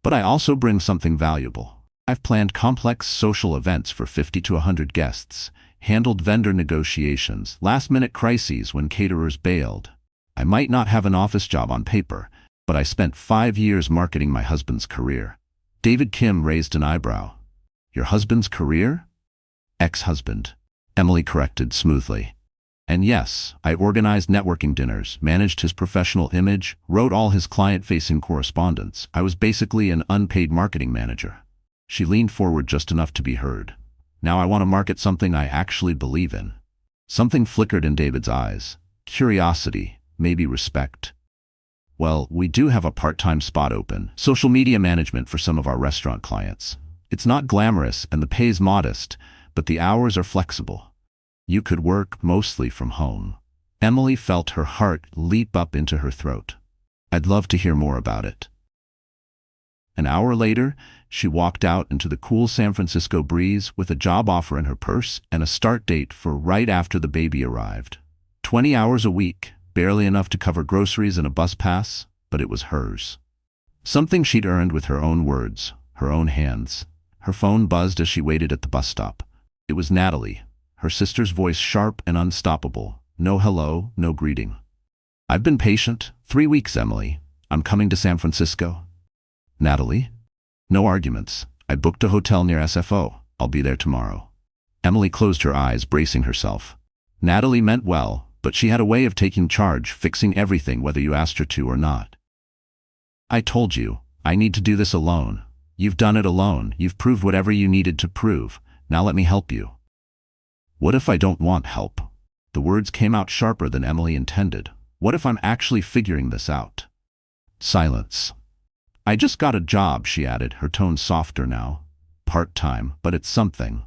"But I also bring something valuable. I've planned complex social events for 50 to 100 guests, handled vendor negotiations, last-minute crises when caterers bailed. I might not have an office job on paper, but I spent 5 years marketing my husband's career." David Kim raised an eyebrow. "Your husband's career?" "Ex-husband," Emily corrected smoothly. "And yes, I organized networking dinners, managed his professional image, wrote all his client-facing correspondence. I was basically an unpaid marketing manager." She leaned forward just enough to be heard. "Now I want to market something I actually believe in." Something flickered in David's eyes. Curiosity, maybe respect. "Well, we do have a part-time spot open, social media management for some of our restaurant clients. It's not glamorous and the pay's modest, but the hours are flexible. You could work mostly from home." Emily felt her heart leap up into her throat. "I'd love to hear more about it." An hour later, she walked out into the cool San Francisco breeze with a job offer in her purse and a start date for right after the baby arrived. 20 hours a week, barely enough to cover groceries and a bus pass, but it was hers. Something she'd earned with her own words, her own hands. Her phone buzzed as she waited at the bus stop. It was Natalie, her sister's voice sharp and unstoppable. No hello, no greeting. "I've been patient. 3 weeks, Emily. I'm coming to San Francisco." "Natalie?" "No arguments. I booked a hotel near SFO. I'll be there tomorrow." Emily closed her eyes, bracing herself. Natalie meant well, but she had a way of taking charge, fixing everything whether you asked her to or not. "I told you, I need to do this alone. You've done it alone. You've proved whatever you needed to prove. Now let me help you." "What if I don't want help?" The words came out sharper than Emily intended. "What if I'm actually figuring this out?" Silence. "I just got a job," she added, her tone softer now. part-time, but it's something.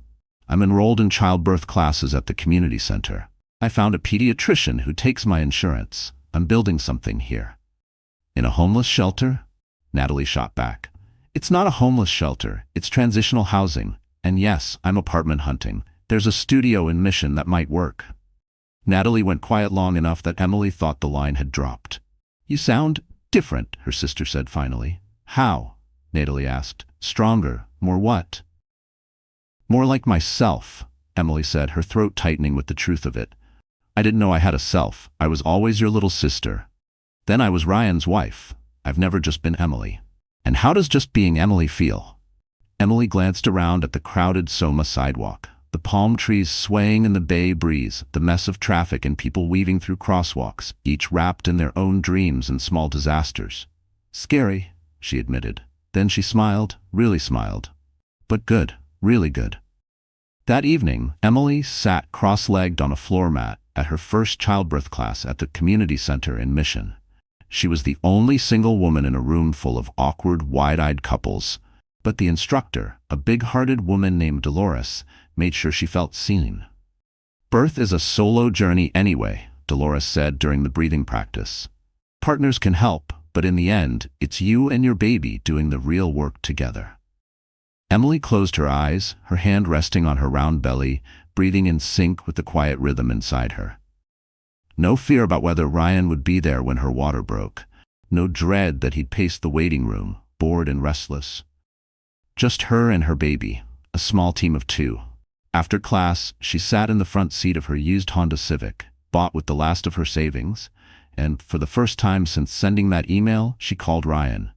I'm enrolled in childbirth classes at the community center. I found a pediatrician who takes my insurance. I'm building something here." "In a homeless shelter?" Natalie shot back. "It's not a homeless shelter, it's transitional housing. And yes, I'm apartment hunting. There's a studio in Mission that might work." Natalie went quiet long enough that Emily thought the line had dropped. "You sound different," her sister said finally. "How?" Natalie asked. "Stronger. More what?" "More like myself," Emily said, her throat tightening with the truth of it. "I didn't know I had a self. I was always your little sister. Then I was Ryan's wife. I've never just been Emily." "And how does just being Emily feel?" Emily glanced around at the crowded Soma sidewalk, the palm trees swaying in the bay breeze, the mess of traffic and people weaving through crosswalks, each wrapped in their own dreams and small disasters. "Scary," she admitted. Then she smiled, really smiled. "But good, really good." That evening, Emily sat cross-legged on a floor mat at her first childbirth class at the community center in Mission. She was the only single woman in a room full of awkward, wide-eyed couples, but the instructor, a big-hearted woman named Dolores, made sure she felt seen. "Birth is a solo journey anyway," Dolores said during the breathing practice. "Partners can help, but in the end, it's you and your baby doing the real work together." Emily closed her eyes, her hand resting on her round belly, breathing in sync with the quiet rhythm inside her. No fear about whether Ryan would be there when her water broke. No dread that he'd pace the waiting room, bored and restless. Just her and her baby, a small team of two. After class, she sat in the front seat of her used Honda Civic, bought with the last of her savings, and for the first time since sending that email, she called Ryan.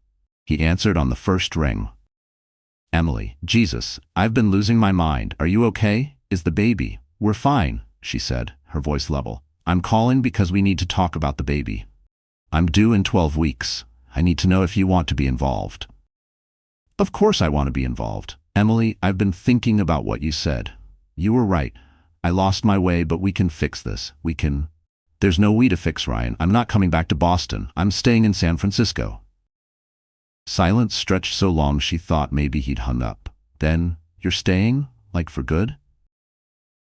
He answered on the first ring. "Emily, Jesus, I've been losing my mind. Are you okay? Is the baby?" "We're fine," she said, her voice level. "I'm calling because we need to talk about the baby. I'm due in 12 weeks. I need to know if you want to be involved." "Of course I want to be involved. Emily, I've been thinking about what you said. You were right. I lost my way, but we can fix this. We can." "There's no we to fix, Ryan. I'm not coming back to Boston. I'm staying in San Francisco." Silence stretched so long she thought maybe he'd hung up. "Then, you're staying? Like for good?"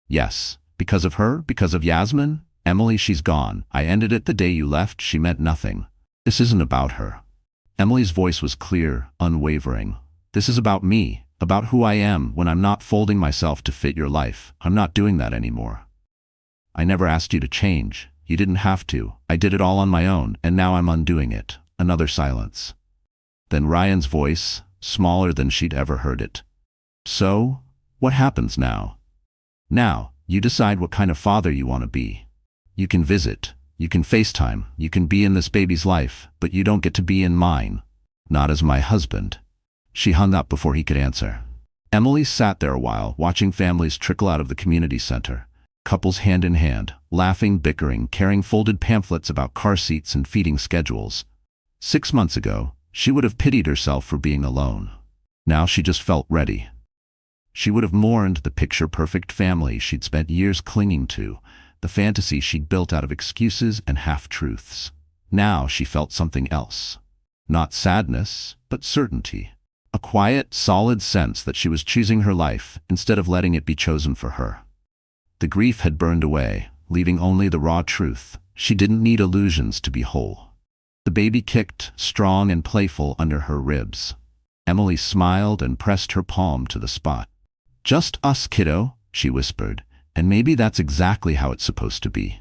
"Yes. Because of her? Because of Yasmin? Emily, she's gone. I ended it the day you left. She meant nothing. This isn't about her." Emily's voice was clear, unwavering. "This is about me, about who I am when I'm not folding myself to fit your life. I'm not doing that anymore. I never asked you to change. You didn't have to. I did it all on my own, and now I'm undoing it." Another silence. Then Ryan's voice, smaller than she'd ever heard it. "So, what happens now? Now, you decide what kind of father you want to be. You can visit, you can FaceTime, you can be in this baby's life, but you don't get to be in mine. Not as my husband." She hung up before he could answer. Emily sat there a while, watching families trickle out of the community center. Couples hand in hand, laughing, bickering, carrying folded pamphlets about car seats and feeding schedules. 6 months ago, she would have pitied herself for being alone. Now she just felt ready. She would have mourned the picture-perfect family she'd spent years clinging to, the fantasy she'd built out of excuses and half-truths. Now she felt something else. Not sadness, but certainty. A quiet, solid sense that she was choosing her life instead of letting it be chosen for her. The grief had burned away, leaving only the raw truth. She didn't need illusions to be whole. The baby kicked, strong and playful, under her ribs. Emily smiled and pressed her palm to the spot. "Just us, kiddo," she whispered, "and maybe that's exactly how it's supposed to be."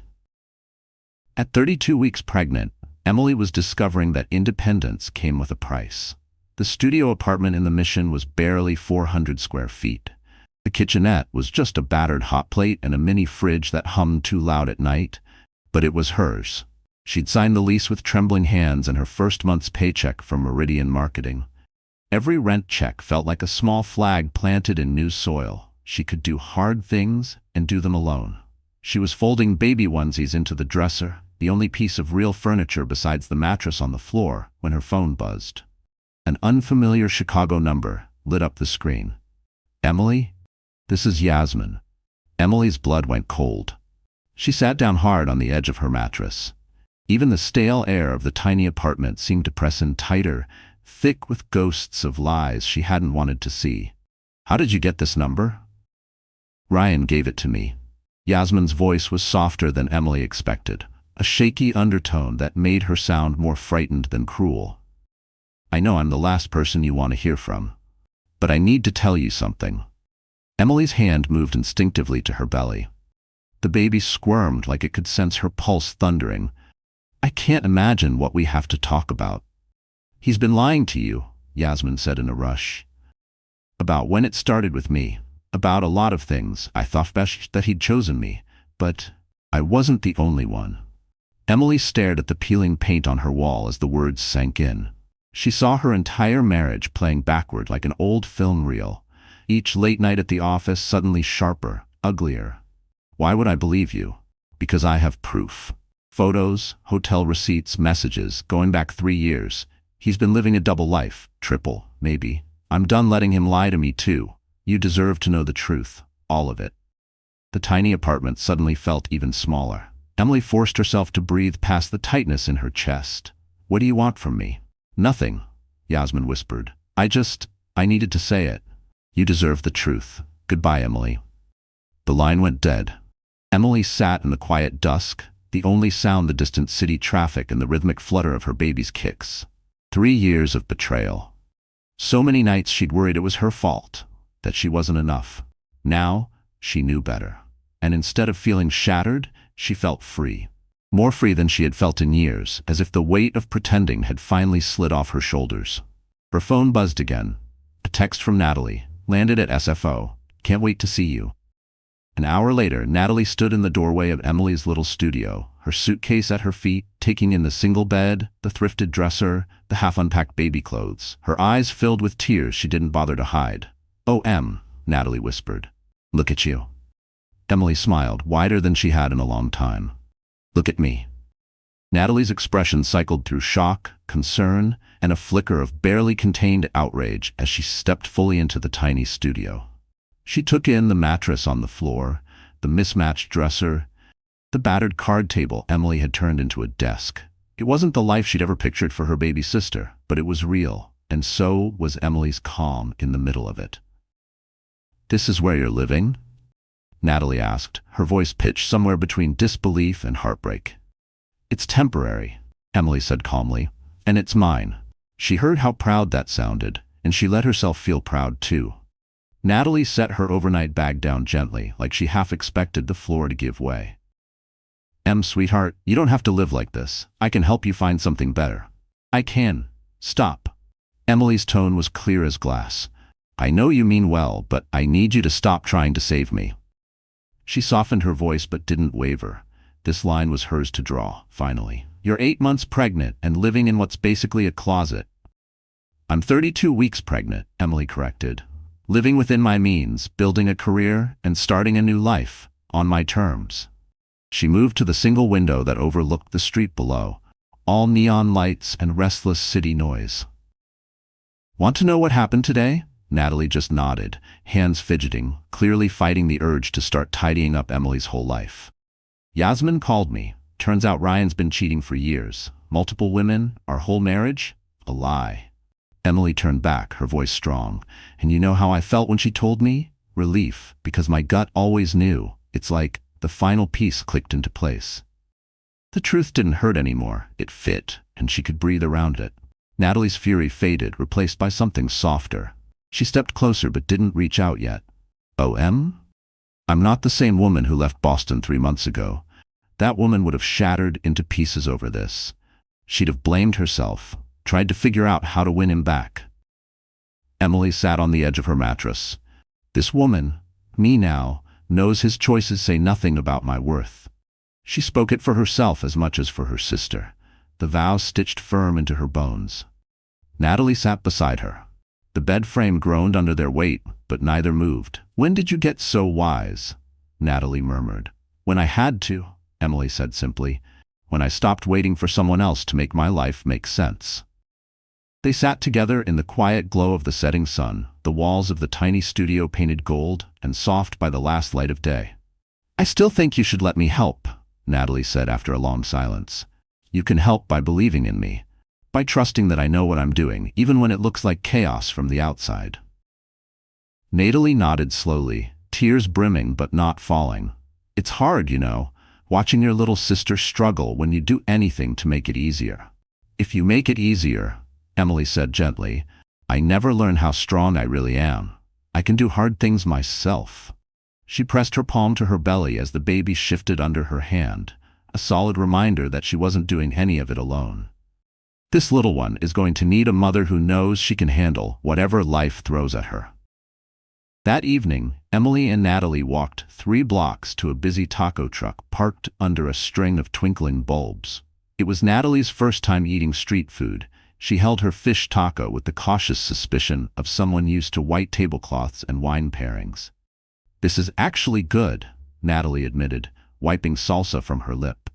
At 32 weeks pregnant, Emily was discovering that independence came with a price. The studio apartment in the Mission was barely 400 square feet. The kitchenette was just a battered hot plate and a mini fridge that hummed too loud at night, but it was hers. She'd signed the lease with trembling hands and her first month's paycheck from Meridian Marketing. Every rent check felt like a small flag planted in new soil. She could do hard things and do them alone. She was folding baby onesies into the dresser, the only piece of real furniture besides the mattress on the floor, when her phone buzzed. An unfamiliar Chicago number lit up the screen. "Emily? This is Yasmin." Emily's blood went cold. She sat down hard on the edge of her mattress. Even the stale air of the tiny apartment seemed to press in tighter, thick with ghosts of lies she hadn't wanted to see. How did you get this number? Ryan gave it to me. Yasmin's voice was softer than Emily expected, a shaky undertone that made her sound more frightened than cruel. I know I'm the last person you want to hear from, but I need to tell you something. Emily's hand moved instinctively to her belly. The baby squirmed like it could sense her pulse thundering. I can't imagine what we have to talk about. He's been lying to you, Yasmin said in a rush. About when it started with me. About a lot of things. I thought best that he'd chosen me, but I wasn't the only one. Emily stared at the peeling paint on her wall as the words sank in. She saw her entire marriage playing backward like an old film reel, each late night at the office suddenly sharper, uglier. Why would I believe you? Because I have proof. Photos, hotel receipts, messages, going back 3 years. He's been living a double life, triple, maybe. I'm done letting him lie to me too. You deserve to know the truth, all of it. The tiny apartment suddenly felt even smaller. Emily forced herself to breathe past the tightness in her chest. What do you want from me? Nothing, Yasmin whispered. I needed to say it. You deserve the truth. Goodbye, Emily. The line went dead. Emily sat in the quiet dusk, the only sound the distant city traffic and the rhythmic flutter of her baby's kicks. 3 years of betrayal. So many nights she'd worried it was her fault, that she wasn't enough. Now, she knew better. And instead of feeling shattered, she felt free. More free than she had felt in years, as if the weight of pretending had finally slid off her shoulders. Her phone buzzed again. A text from Natalie, landed at SFO. Can't wait to see you. An hour later, Natalie stood in the doorway of Emily's little studio, her suitcase at her feet, taking in the single bed, the thrifted dresser, the half-unpacked baby clothes. Her eyes filled with tears she didn't bother to hide. "Oh, Em," Natalie whispered. "Look at you." Emily smiled, wider than she had in a long time. "Look at me." Natalie's expression cycled through shock, concern, and a flicker of barely contained outrage as she stepped fully into the tiny studio. She took in the mattress on the floor, the mismatched dresser, the battered card table Emily had turned into a desk. It wasn't the life she'd ever pictured for her baby sister, but it was real, and so was Emily's calm in the middle of it. "This is where you're living?" Natalie asked, her voice pitched somewhere between disbelief and heartbreak. "It's temporary," Emily said calmly, "and it's mine." She heard how proud that sounded, and she let herself feel proud too. Natalie set her overnight bag down gently, like she half expected the floor to give way. "Em, sweetheart, you don't have to live like this. I can help you find something better." "I can." "Stop." Emily's tone was clear as glass. "I know you mean well, but I need you to stop trying to save me." She softened her voice but didn't waver. This line was hers to draw, finally. "You're 8 months pregnant and living in what's basically a closet." "I'm 32 weeks pregnant," Emily corrected. "Living within my means, building a career, and starting a new life, on my terms." She moved to the single window that overlooked the street below, all neon lights and restless city noise. "Want to know what happened today?" Natalie just nodded, hands fidgeting, clearly fighting the urge to start tidying up Emily's whole life. "Yasmin called me. Turns out Ryan's been cheating for years. Multiple women, our whole marriage? A lie." Emily turned back, her voice strong. "And you know how I felt when she told me? Relief, because my gut always knew. It's like the final piece clicked into place. The truth didn't hurt anymore. It fit, and she could breathe around it." Natalie's fury faded, replaced by something softer. She stepped closer but didn't reach out yet. "Oh, Em? I'm not the same woman who left Boston 3 months ago. That woman would have shattered into pieces over this. She'd have blamed herself, tried to figure out how to win him back." Emily sat on the edge of her mattress. "This woman, me now, knows his choices say nothing about my worth." She spoke it for herself as much as for her sister, the vow stitched firm into her bones. Natalie sat beside her. The bed frame groaned under their weight, but neither moved. "When did you get so wise?" Natalie murmured. "When I had to," Emily said simply. "When I stopped waiting for someone else to make my life make sense." They sat together in the quiet glow of the setting sun, the walls of the tiny studio painted gold and soft by the last light of day. "I still think you should let me help," Natalie said after a long silence. "You can help by believing in me, by trusting that I know what I'm doing, even when it looks like chaos from the outside." Natalie nodded slowly, tears brimming but not falling. It's hard, watching your little sister struggle when you do anything to make it easier. If you make it easier, Emily said gently, I never learn how strong I really am. I can do hard things myself. She pressed her palm to her belly as the baby shifted under her hand, a solid reminder that she wasn't doing any of it alone. This little one is going to need a mother who knows she can handle whatever life throws at her. That evening, Emily and Natalie walked 3 blocks to a busy taco truck parked under a string of twinkling bulbs. It was Natalie's first time eating street food. She held her fish taco with the cautious suspicion of someone used to white tablecloths and wine pairings. This is actually good, Natalie admitted, wiping salsa from her lip.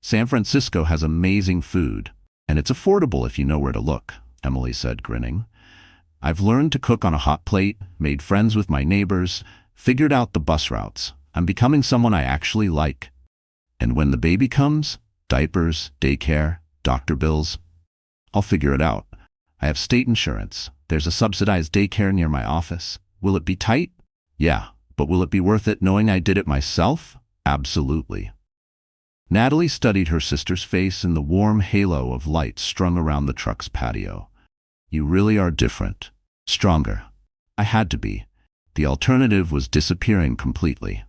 San Francisco has amazing food, and it's affordable if you know where to look, Emily said, grinning. I've learned to cook on a hot plate, made friends with my neighbors, figured out the bus routes. I'm becoming someone I actually like. And when the baby comes, diapers, daycare, doctor bills, I'll figure it out. I have state insurance. There's a subsidized daycare near my office. Will it be tight? Yeah, but will it be worth it knowing I did it myself? Absolutely. Natalie studied her sister's face in the warm halo of light strung around the truck's patio. You really are different. Stronger. I had to be. The alternative was disappearing completely.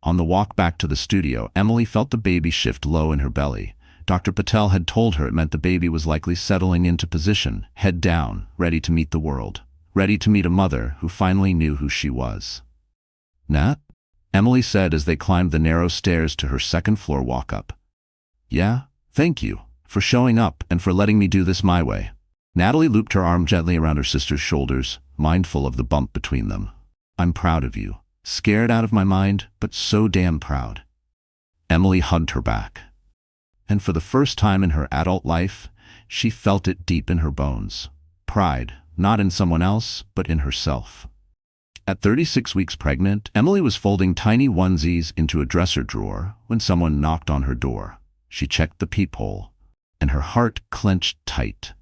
On the walk back to the studio, Emily felt the baby shift low in her belly. Dr. Patel had told her it meant the baby was likely settling into position, head down, ready to meet the world, ready to meet a mother who finally knew who she was. Nat? Emily said as they climbed the narrow stairs to her second-floor walk-up. Yeah, thank you for showing up and for letting me do this my way. Natalie looped her arm gently around her sister's shoulders, mindful of the bump between them. I'm proud of you. Scared out of my mind, but so damn proud. Emily hugged her back. And for the first time in her adult life, she felt it deep in her bones. Pride, not in someone else, but in herself. At 36 weeks pregnant, Emily was folding tiny onesies into a dresser drawer when someone knocked on her door. She checked the peephole, and her heart clenched tight.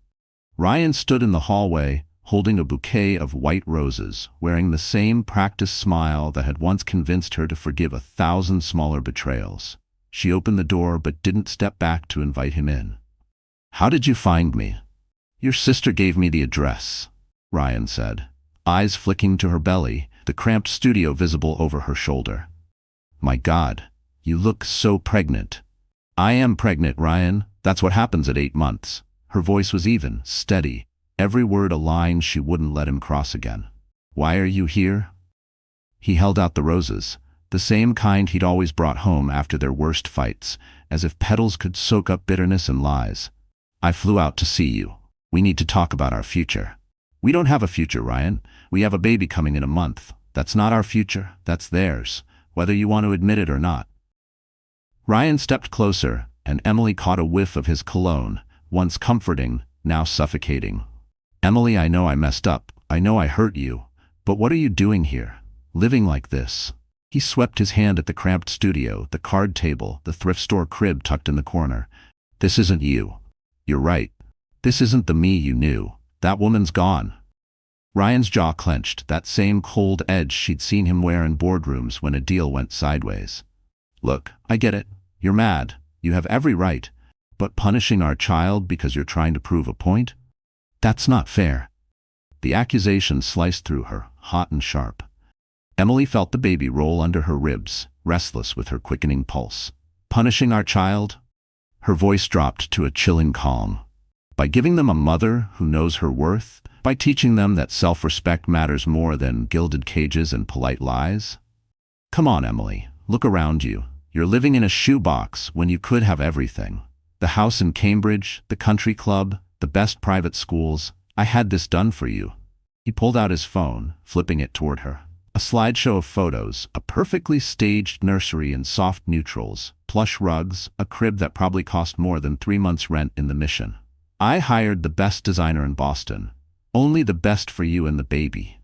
Ryan stood in the hallway, holding a bouquet of white roses, wearing the same practiced smile that had once convinced her to forgive 1,000 smaller betrayals. She opened the door but didn't step back to invite him in. How did you find me? Your sister gave me the address, Ryan said, eyes flicking to her belly, the cramped studio visible over her shoulder. My God, you look so pregnant. I am pregnant, Ryan. That's what happens at 8 months. Her voice was even, steady, every word a line she wouldn't let him cross again. Why are you here? He held out the roses, the same kind he'd always brought home after their worst fights, as if petals could soak up bitterness and lies. I flew out to see you. We need to talk about our future. We don't have a future, Ryan. We have a baby coming in a month. That's not our future, that's theirs, whether you want to admit it or not. Ryan stepped closer, and Emily caught a whiff of his cologne, once comforting, now suffocating. Emily, I know I messed up. I know I hurt you. But what are you doing here? Living like this? He swept his hand at the cramped studio, the card table, the thrift store crib tucked in the corner. This isn't you. You're right. This isn't the me you knew. That woman's gone. Ryan's jaw clenched, that same cold edge she'd seen him wear in boardrooms when a deal went sideways. Look, I get it. You're mad. You have every right. But punishing our child because you're trying to prove a point? That's not fair. The accusation sliced through her, hot and sharp. Emily felt the baby roll under her ribs, restless with her quickening pulse. Punishing our child? Her voice dropped to a chilling calm. By giving them a mother who knows her worth? By teaching them that self-respect matters more than gilded cages and polite lies? Come on, Emily. Look around you. You're living in a shoebox when you could have everything. The house in Cambridge, the country club, the best private schools. I had this done for you. He pulled out his phone, flipping it toward her. A slideshow of photos, a perfectly staged nursery in soft neutrals, plush rugs, a crib that probably cost more than 3 months' rent in the Mission. I hired the best designer in Boston. Only the best for you and the baby.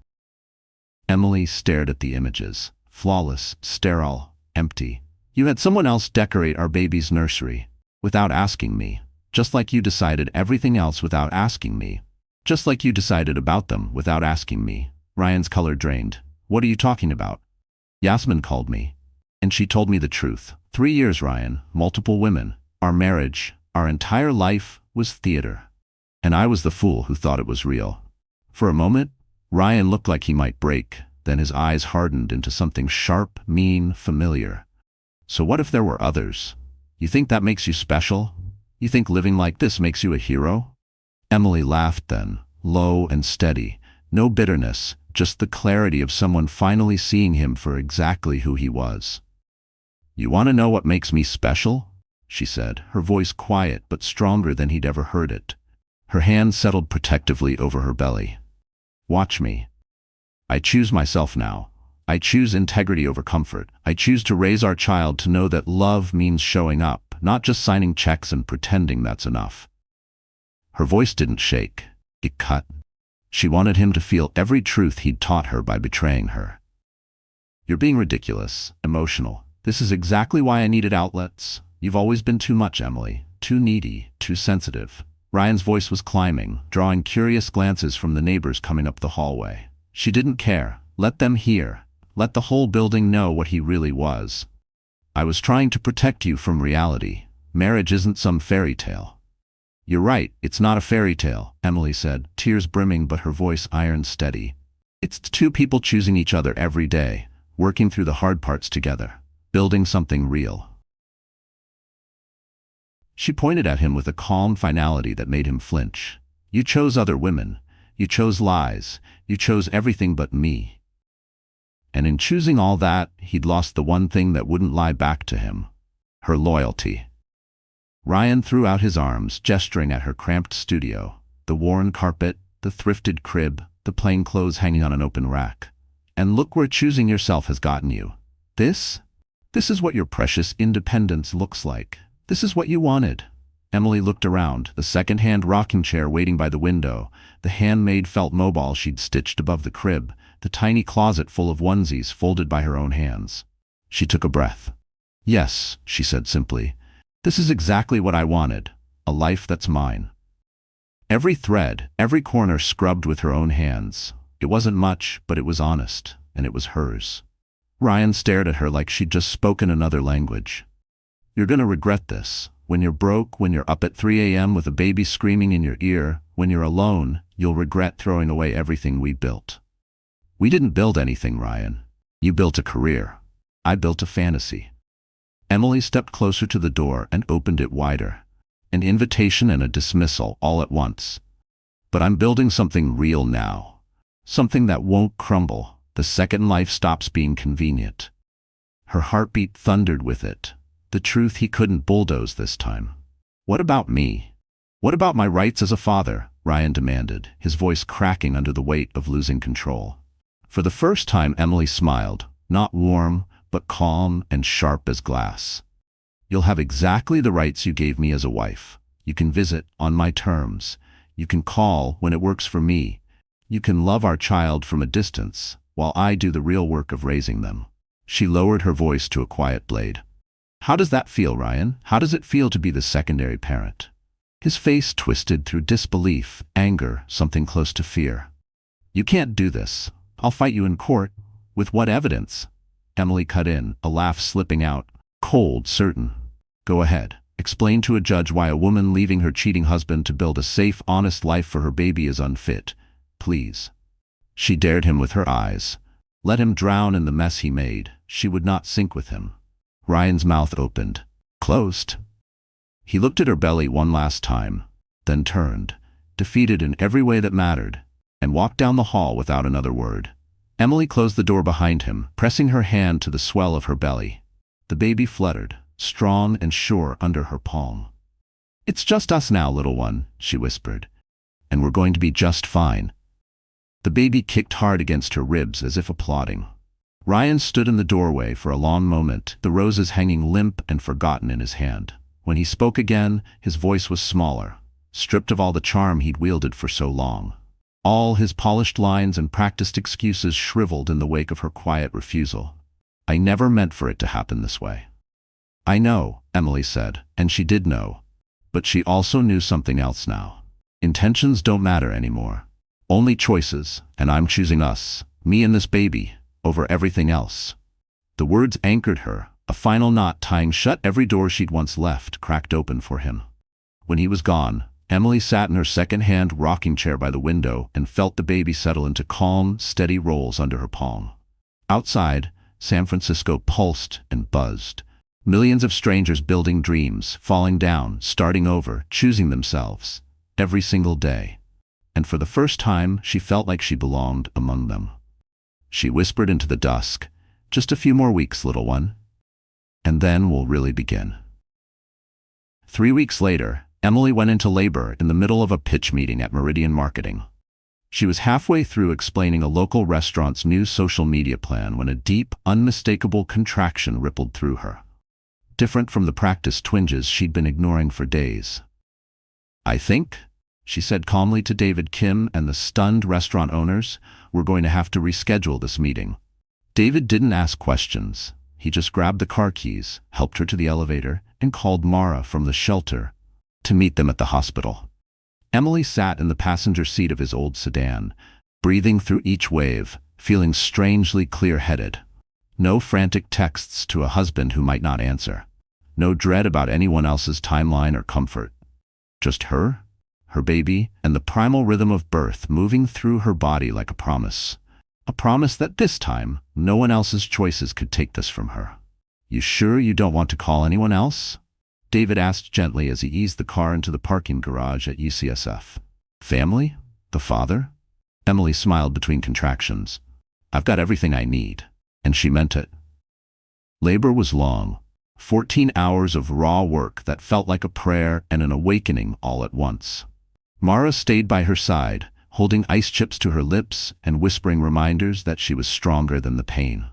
Emily stared at the images. Flawless, sterile, empty. You had someone else decorate our baby's nursery. Without asking me. Just like you decided everything else without asking me. Just like you decided about them without asking me. Ryan's color drained. What are you talking about? Yasmin called me. And she told me the truth. 3 years, Ryan, multiple women. Our marriage, our entire life was theater. And I was the fool who thought it was real. For a moment, Ryan looked like he might break. Then his eyes hardened into something sharp, mean, familiar. So what if there were others? You think that makes you special? You think living like this makes you a hero? Emily laughed then, low and steady. No bitterness, just the clarity of someone finally seeing him for exactly who he was. You want to know what makes me special? She said, her voice quiet but stronger than he'd ever heard it. Her hand settled protectively over her belly. Watch me. I choose myself now. I choose integrity over comfort. I choose to raise our child to know that love means showing up, not just signing checks and pretending that's enough. Her voice didn't shake. It cut. She wanted him to feel every truth he'd taught her by betraying her. You're being ridiculous, emotional. This is exactly why I needed outlets. You've always been too much, Emily. Too needy, too sensitive. Ryan's voice was climbing, drawing curious glances from the neighbors coming up the hallway. She didn't care. Let them hear. Let the whole building know what he really was. I was trying to protect you from reality. Marriage isn't some fairy tale. You're right, it's not a fairy tale, Emily said, tears brimming but her voice iron steady. It's two people choosing each other every day, working through the hard parts together, building something real. She pointed at him with a calm finality that made him flinch. You chose other women. You chose lies. You chose everything but me. And in choosing all that, he'd lost the one thing that wouldn't lie back to him. Her loyalty. Ryan threw out his arms, gesturing at her cramped studio. The worn carpet, the thrifted crib, the plain clothes hanging on an open rack. And look where choosing yourself has gotten you. This is what your precious independence looks like. This is what you wanted. Emily looked around, the second-hand rocking chair waiting by the window, the handmade felt mobile she'd stitched above the crib, the tiny closet full of onesies folded by her own hands. She took a breath. Yes, she said simply. This is exactly what I wanted. A life that's mine. Every thread, every corner scrubbed with her own hands. It wasn't much, but it was honest, and it was hers. Ryan stared at her like she'd just spoken another language. You're gonna regret this. When you're broke, when you're up at 3 a.m. with a baby screaming in your ear, when you're alone, you'll regret throwing away everything we built. We didn't build anything, Ryan. You built a career. I built a fantasy. Emily stepped closer to the door and opened it wider. An invitation and a dismissal all at once. But I'm building something real now. Something that won't crumble the second life stops being convenient. Her heartbeat thundered with it. The truth he couldn't bulldoze this time. What about me? What about my rights as a father? Ryan demanded, his voice cracking under the weight of losing control. For the first time, Emily smiled, not warm, but calm and sharp as glass. You'll have exactly the rights you gave me as a wife. You can visit on my terms. You can call when it works for me. You can love our child from a distance, while I do the real work of raising them. She lowered her voice to a quiet blade. How does that feel, Ryan? How does it feel to be the secondary parent? His face twisted through disbelief, anger, something close to fear. You can't do this. I'll fight you in court. With what evidence? Emily cut in, a laugh slipping out. Cold, certain. Go ahead. Explain to a judge why a woman leaving her cheating husband to build a safe, honest life for her baby is unfit. Please. She dared him with her eyes. Let him drown in the mess he made. She would not sink with him. Ryan's mouth opened. Closed. He looked at her belly one last time, then turned, defeated in every way that mattered, and walked down the hall without another word. Emily closed the door behind him, pressing her hand to the swell of her belly. The baby fluttered, strong and sure under her palm. It's just us now, little one, she whispered, and we're going to be just fine. The baby kicked hard against her ribs as if applauding. Ryan stood in the doorway for a long moment, the roses hanging limp and forgotten in his hand. When he spoke again, his voice was smaller, stripped of all the charm he'd wielded for so long. All his polished lines and practiced excuses shriveled in the wake of her quiet refusal. I never meant for it to happen this way. I know, Emily said, and she did know. But she also knew something else now. Intentions don't matter anymore. Only choices, and I'm choosing us. Me and this baby, over everything else. The words anchored her, a final knot tying shut every door she'd once left cracked open for him. When he was gone, Emily sat in her second-hand rocking chair by the window and felt the baby settle into calm, steady rolls under her palm. Outside, San Francisco pulsed and buzzed. Millions of strangers building dreams, falling down, starting over, choosing themselves, every single day. And for the first time, she felt like she belonged among them. She whispered into the dusk, "Just a few more weeks, little one. And then we'll really begin." 3 weeks later, Emily went into labor in the middle of a pitch meeting at Meridian Marketing. She was halfway through explaining a local restaurant's new social media plan when a deep, unmistakable contraction rippled through her. Different from the practiced twinges she'd been ignoring for days. "I think," she said calmly to David Kim and the stunned restaurant owners, "we're going to have to reschedule this meeting." David didn't ask questions. He just grabbed the car keys, helped her to the elevator, and called Mara from the shelter to meet them at the hospital. Emily sat in the passenger seat of his old sedan, breathing through each wave, feeling strangely clear-headed. No frantic texts to a husband who might not answer. No dread about anyone else's timeline or comfort. Just her, her baby, and the primal rhythm of birth moving through her body like a promise. A promise that this time, no one else's choices could take this from her. "You sure you don't want to call anyone else?" David asked gently as he eased the car into the parking garage at UCSF. "Family? The father?" Emily smiled between contractions. "I've got everything I need." And she meant it. Labor was long. 14 hours of raw work that felt like a prayer and an awakening all at once. Mara stayed by her side, holding ice chips to her lips and whispering reminders that she was stronger than the pain.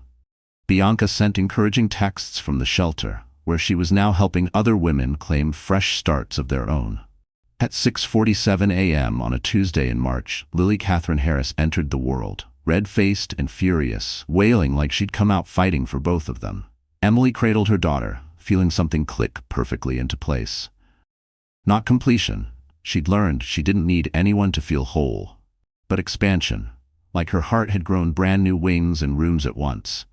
Bianca sent encouraging texts from the shelter, where she was now helping other women claim fresh starts of their own. At 6:47 a.m. on a Tuesday in March, Lily Catherine Harris entered the world, red-faced and furious, wailing like she'd come out fighting for both of them. Emily cradled her daughter, feeling something click perfectly into place. Not completion. She'd learned she didn't need anyone to feel whole, but expansion, like her heart had grown brand new wings and rooms at once.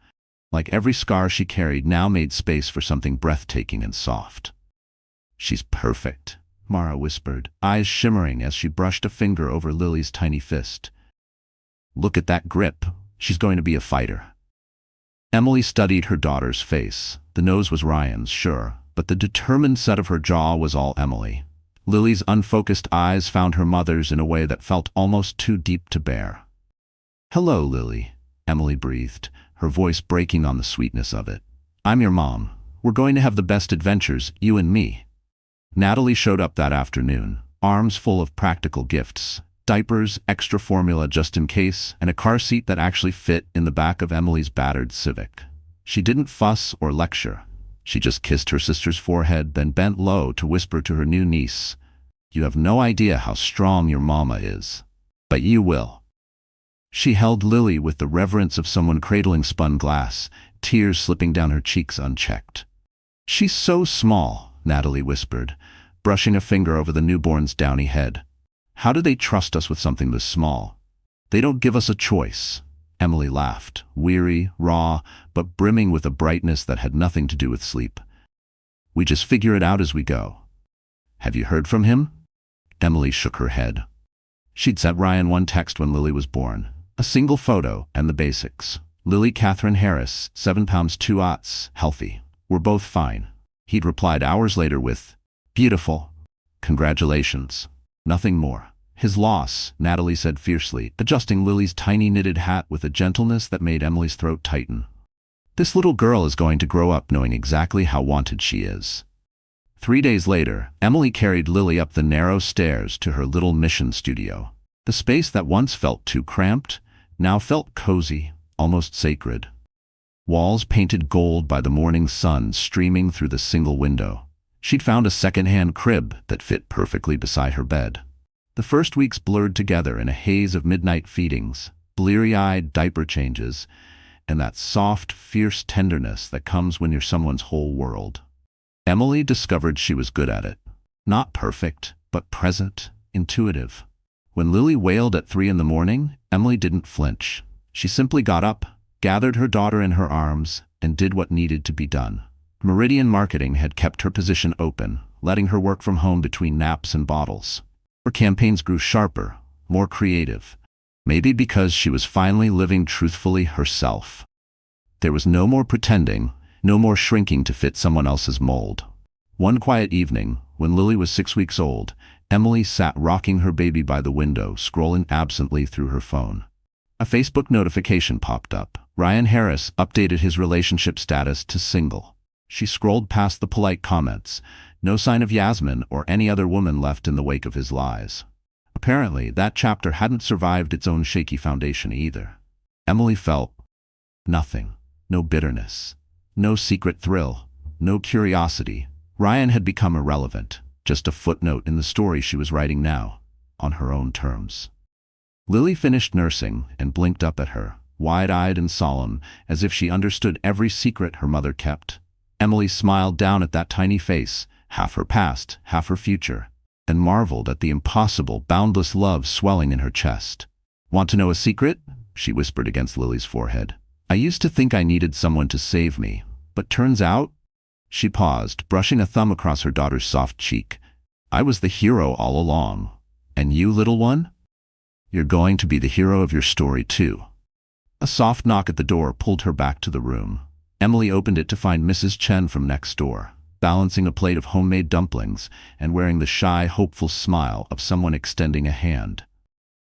Like every scar she carried now made space for something breathtaking and soft. "She's perfect," Mara whispered, eyes shimmering as she brushed a finger over Lily's tiny fist. "Look at that grip. She's going to be a fighter." Emily studied her daughter's face. The nose was Ryan's, sure, but the determined set of her jaw was all Emily. Lily's unfocused eyes found her mother's in a way that felt almost too deep to bear. "Hello, Lily," Emily breathed, her voice breaking on the sweetness of it. "I'm your mom. We're going to have the best adventures, you and me." Natalie showed up that afternoon, arms full of practical gifts, diapers, extra formula just in case, and a car seat that actually fit in the back of Emily's battered Civic. She didn't fuss or lecture. She just kissed her sister's forehead, then bent low to whisper to her new niece, "You have no idea how strong your mama is. But you will." She held Lily with the reverence of someone cradling spun glass, tears slipping down her cheeks unchecked. "She's so small," Natalie whispered, brushing a finger over the newborn's downy head. "How do they trust us with something this small? They don't give us a choice." Emily laughed, weary, raw, but brimming with a brightness that had nothing to do with sleep. "We just figure it out as we go." "Have you heard from him?" Emily shook her head. She'd sent Ryan one text when Lily was born. A single photo and the basics. "Lily Catherine Harris, 7 pounds 2 ounces, healthy. We're both fine." He'd replied hours later with, "Beautiful. Congratulations." Nothing more. "His loss," Natalie said fiercely, adjusting Lily's tiny knitted hat with a gentleness that made Emily's throat tighten. "This little girl is going to grow up knowing exactly how wanted she is." 3 days later, Emily carried Lily up the narrow stairs to her little mission studio. The space that once felt too cramped now felt cozy, almost sacred. Walls painted gold by the morning sun streaming through the single window. She'd found a second-hand crib that fit perfectly beside her bed. The first weeks blurred together in a haze of midnight feedings, bleary-eyed diaper changes, and that soft, fierce tenderness that comes when you're someone's whole world. Emily discovered she was good at it. Not perfect, but present, intuitive. When Lily wailed at 3 in the morning, Emily didn't flinch. She simply got up, gathered her daughter in her arms, and did what needed to be done. Meridian Marketing had kept her position open, letting her work from home between naps and bottles. Her campaigns grew sharper, more creative, maybe because she was finally living truthfully herself. There was no more pretending, no more shrinking to fit someone else's mold. One quiet evening, when Lily was 6 weeks old, Emily sat rocking her baby by the window, scrolling absently through her phone. A Facebook notification popped up. Ryan Harris updated his relationship status to single. She scrolled past the polite comments. No sign of Yasmin or any other woman left in the wake of his lies. Apparently, that chapter hadn't survived its own shaky foundation either. Emily felt nothing. No bitterness. No secret thrill. No curiosity. Ryan had become irrelevant, just a footnote in the story she was writing now, on her own terms. Lily finished nursing and blinked up at her, wide-eyed and solemn, as if she understood every secret her mother kept. Emily smiled down at that tiny face, half her past, half her future, and marveled at the impossible, boundless love swelling in her chest. "Want to know a secret?" she whispered against Lily's forehead. "I used to think I needed someone to save me, but turns out—" She paused, brushing a thumb across her daughter's soft cheek. "I was the hero all along. And you, little one? You're going to be the hero of your story, too." A soft knock at the door pulled her back to the room. Emily opened it to find Mrs. Chen from next door, balancing a plate of homemade dumplings and wearing the shy, hopeful smile of someone extending a hand.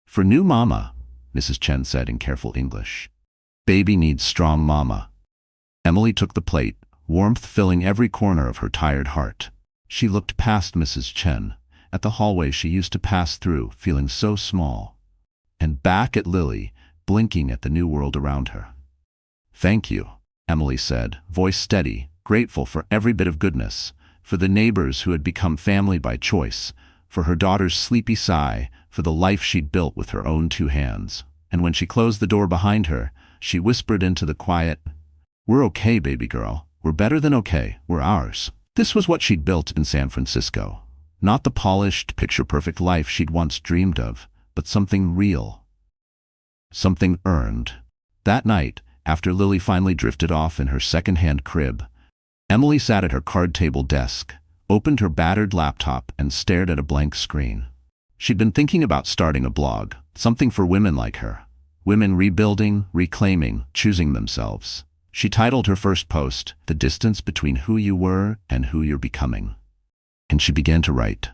"For new mama," Mrs. Chen said in careful English. "Baby needs strong mama." Emily took the plate, warmth filling every corner of her tired heart. She looked past Mrs. Chen, at the hallway she used to pass through, feeling so small, and back at Lily, blinking at the new world around her. "Thank you," Emily said, voice steady, grateful for every bit of goodness, for the neighbors who had become family by choice, for her daughter's sleepy sigh, for the life she'd built with her own 2 hands. And when she closed the door behind her, she whispered into the quiet, "We're okay, baby girl. We're better than okay. We're ours." This was what she'd built in San Francisco. Not the polished, picture-perfect life she'd once dreamed of, but something real. Something earned. That night, after Lily finally drifted off in her second-hand crib, Emily sat at her card table desk, opened her battered laptop, and stared at a blank screen. She'd been thinking about starting a blog, something for women like her. Women rebuilding, reclaiming, choosing themselves. She titled her first post, "The Distance Between Who You Were and Who You're Becoming." And she began to write.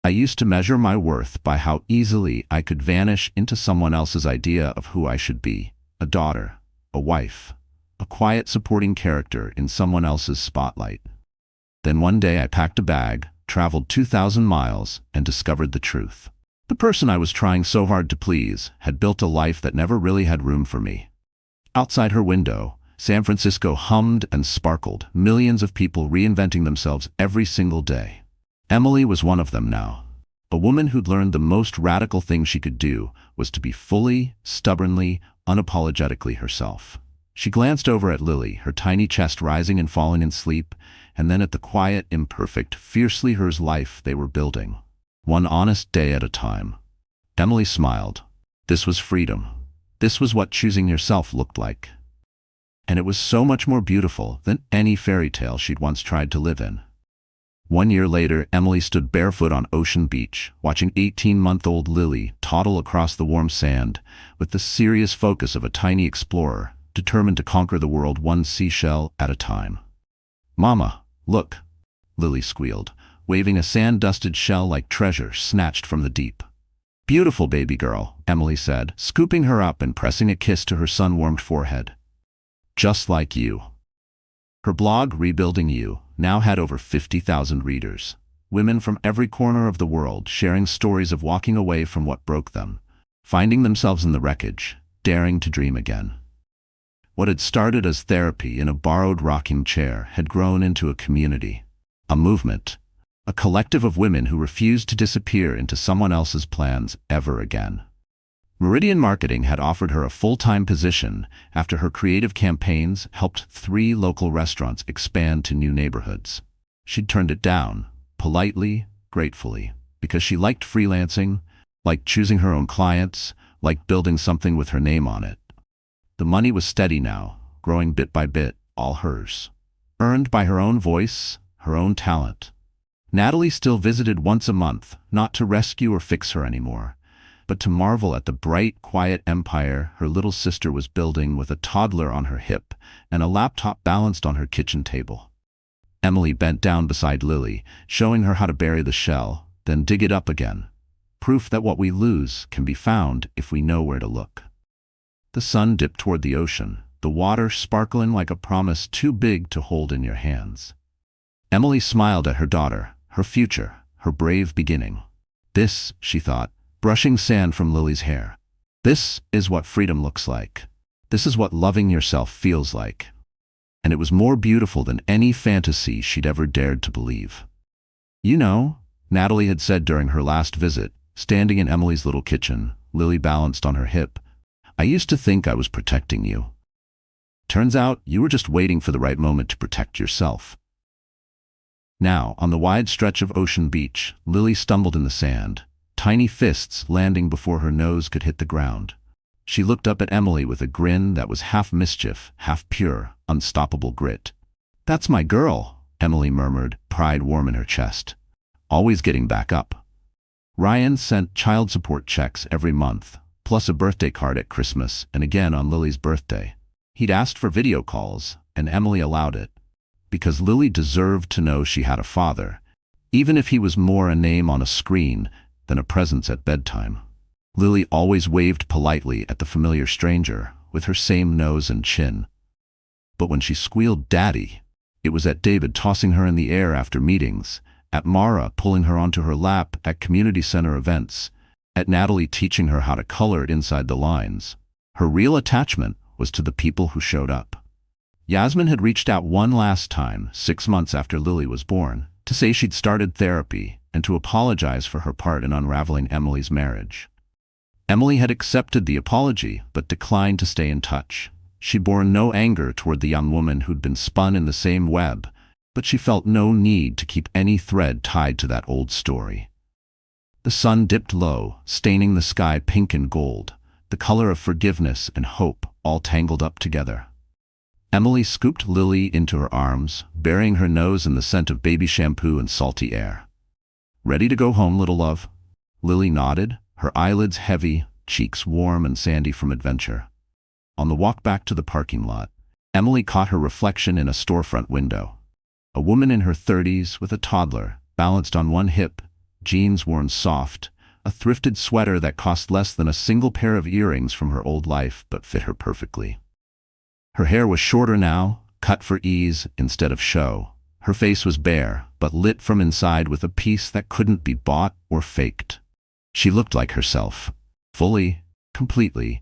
"I used to measure my worth by how easily I could vanish into someone else's idea of who I should be. A daughter, a wife, a quiet supporting character in someone else's spotlight. Then one day I packed a bag, traveled 2,000 miles, and discovered the truth. The person I was trying so hard to please had built a life that never really had room for me." Outside her window, San Francisco hummed and sparkled, millions of people reinventing themselves every single day. Emily was one of them now. A woman who'd learned the most radical thing she could do was to be fully, stubbornly, unapologetically herself. She glanced over at Lily, her tiny chest rising and falling in sleep, and then at the quiet, imperfect, fiercely hers life they were building. One honest day at a time. Emily smiled. This was freedom. This was what choosing yourself looked like. And it was so much more beautiful than any fairy tale she'd once tried to live in. 1 year later, Emily stood barefoot on Ocean Beach, watching 18-month-old Lily toddle across the warm sand with the serious focus of a tiny explorer, determined to conquer the world one seashell at a time. "Mama, look," Lily squealed, waving a sand-dusted shell like treasure snatched from the deep. "Beautiful baby girl," Emily said, scooping her up and pressing a kiss to her sun-warmed forehead. "Just like you." Her blog, Rebuilding You, now had over 50,000 readers. Women from every corner of the world sharing stories of walking away from what broke them, finding themselves in the wreckage, daring to dream again. What had started as therapy in a borrowed rocking chair had grown into a community, a movement, a collective of women who refused to disappear into someone else's plans ever again. Meridian Marketing had offered her a full-time position after her creative campaigns helped 3 local restaurants expand to new neighborhoods. She'd turned it down, politely, gratefully, because she liked freelancing, liked choosing her own clients, liked building something with her name on it. The money was steady now, growing bit by bit, all hers. Earned by her own voice, her own talent. Natalie still visited once a month, not to rescue or fix her anymore, but to marvel at the bright, quiet empire her little sister was building with a toddler on her hip and a laptop balanced on her kitchen table. Emily bent down beside Lily, showing her how to bury the shell, then dig it up again. Proof that what we lose can be found if we know where to look. The sun dipped toward the ocean, the water sparkling like a promise too big to hold in your hands. Emily smiled at her daughter, her future, her brave beginning. This, she thought, brushing sand from Lily's hair. This is what freedom looks like. This is what loving yourself feels like. And it was more beautiful than any fantasy she'd ever dared to believe. You know, Natalie had said during her last visit, standing in Emily's little kitchen, Lily balanced on her hip, I used to think I was protecting you. Turns out you were just waiting for the right moment to protect yourself. Now, on the wide stretch of ocean beach, Lily stumbled in the sand, tiny fists landing before her nose could hit the ground. She looked up at Emily with a grin that was half mischief, half pure, unstoppable grit. That's my girl, Emily murmured, pride warm in her chest. Always getting back up. Ryan sent child support checks every month, plus a birthday card at Christmas and again on Lily's birthday. He'd asked for video calls, and Emily allowed it. Because Lily deserved to know she had a father, even if he was more a name on a screen than a presence at bedtime. Lily always waved politely at the familiar stranger, with her same nose and chin. But when she squealed "Daddy," it was at David tossing her in the air after meetings, at Mara pulling her onto her lap at community center events, at Natalie teaching her how to color it inside the lines. Her real attachment was to the people who showed up. Yasmin had reached out one last time, 6 months after Lily was born, to say she'd started therapy and to apologize for her part in unraveling Emily's marriage. Emily had accepted the apology, but declined to stay in touch. She bore no anger toward the young woman who'd been spun in the same web, but she felt no need to keep any thread tied to that old story. The sun dipped low, staining the sky pink and gold, the color of forgiveness and hope all tangled up together. Emily scooped Lily into her arms, burying her nose in the scent of baby shampoo and salty air. Ready to go home, little love? Lily nodded, her eyelids heavy, cheeks warm and sandy from adventure. On the walk back to the parking lot, Emily caught her reflection in a storefront window. A woman in her 30s with a toddler, balanced on one hip, jeans worn soft, a thrifted sweater that cost less than a single pair of earrings from her old life but fit her perfectly. Her hair was shorter now, cut for ease instead of show. Her face was bare, but lit from inside with a peace that couldn't be bought or faked. She looked like herself, fully, completely,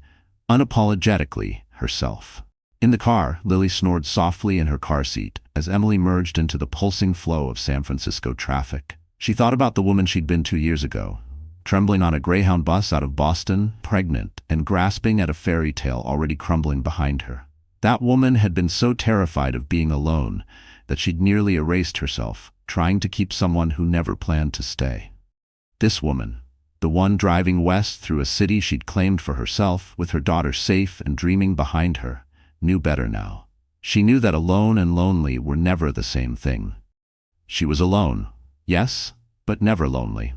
unapologetically herself. In the car, Lily snored softly in her car seat as Emily merged into the pulsing flow of San Francisco traffic. She thought about the woman she'd been 2 years ago, trembling on a Greyhound bus out of Boston, pregnant, and grasping at a fairy tale already crumbling behind her. That woman had been so terrified of being alone that she'd nearly erased herself, trying to keep someone who never planned to stay. This woman, the one driving west through a city she'd claimed for herself, with her daughter safe and dreaming behind her, knew better now. She knew that alone and lonely were never the same thing. She was alone, yes, but never lonely.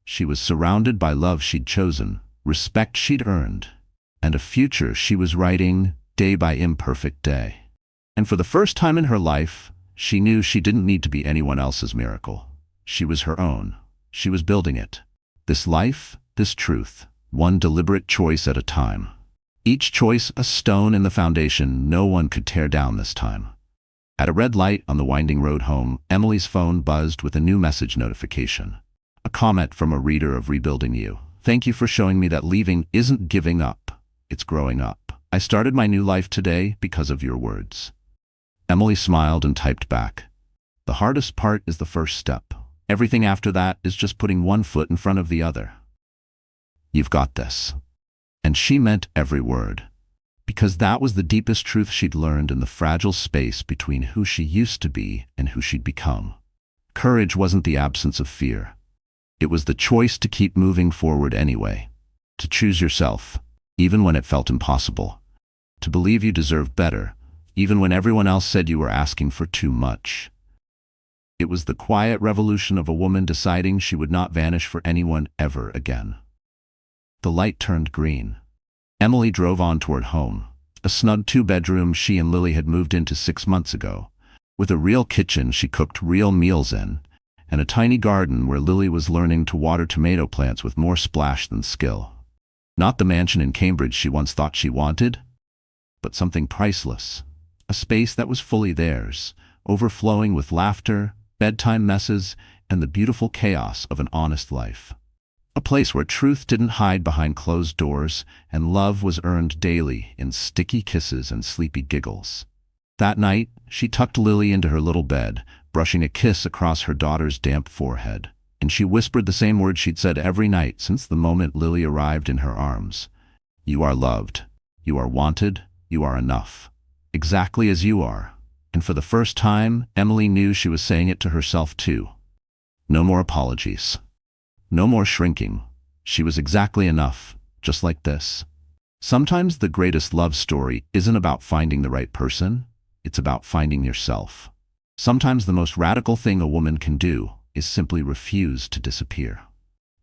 She was surrounded by love she'd chosen, respect she'd earned, and a future she was writing day by imperfect day. And for the first time in her life, she knew she didn't need to be anyone else's miracle. She was her own. She was building it. This life, this truth, one deliberate choice at a time. Each choice a stone in the foundation no one could tear down this time. At a red light on the winding road home, Emily's phone buzzed with a new message notification. A comment from a reader of Rebuilding You. Thank you for showing me that leaving isn't giving up, it's growing up. I started my new life today because of your words. Emily smiled and typed back. The hardest part is the first step. Everything after that is just putting one foot in front of the other. You've got this. And she meant every word. Because that was the deepest truth she'd learned in the fragile space between who she used to be and who she'd become. Courage wasn't the absence of fear. It was the choice to keep moving forward anyway. To choose yourself, even when it felt impossible. to believe you deserved better, even when everyone else said you were asking for too much. It was the quiet revolution of a woman deciding she would not vanish for anyone ever again. The light turned green. Emily drove on toward home, a snug two-bedroom she and Lily had moved into 6 months ago, with a real kitchen she cooked real meals in, and a tiny garden where Lily was learning to water tomato plants with more splash than skill. Not the mansion in Cambridge she once thought she wanted, but something priceless, a space that was fully theirs, overflowing with laughter, bedtime messes, and the beautiful chaos of an honest life. A place where truth didn't hide behind closed doors, and love was earned daily in sticky kisses and sleepy giggles. That night, she tucked Lily into her little bed, brushing a kiss across her daughter's damp forehead, and she whispered the same words she'd said every night since the moment Lily arrived in her arms. "You are loved. You are wanted. You are enough. Exactly as you are." And for the first time, Emily knew she was saying it to herself too. No more apologies. No more shrinking. She was exactly enough, just like this. Sometimes the greatest love story isn't about finding the right person, it's about finding yourself. Sometimes the most radical thing a woman can do is simply refuse to disappear.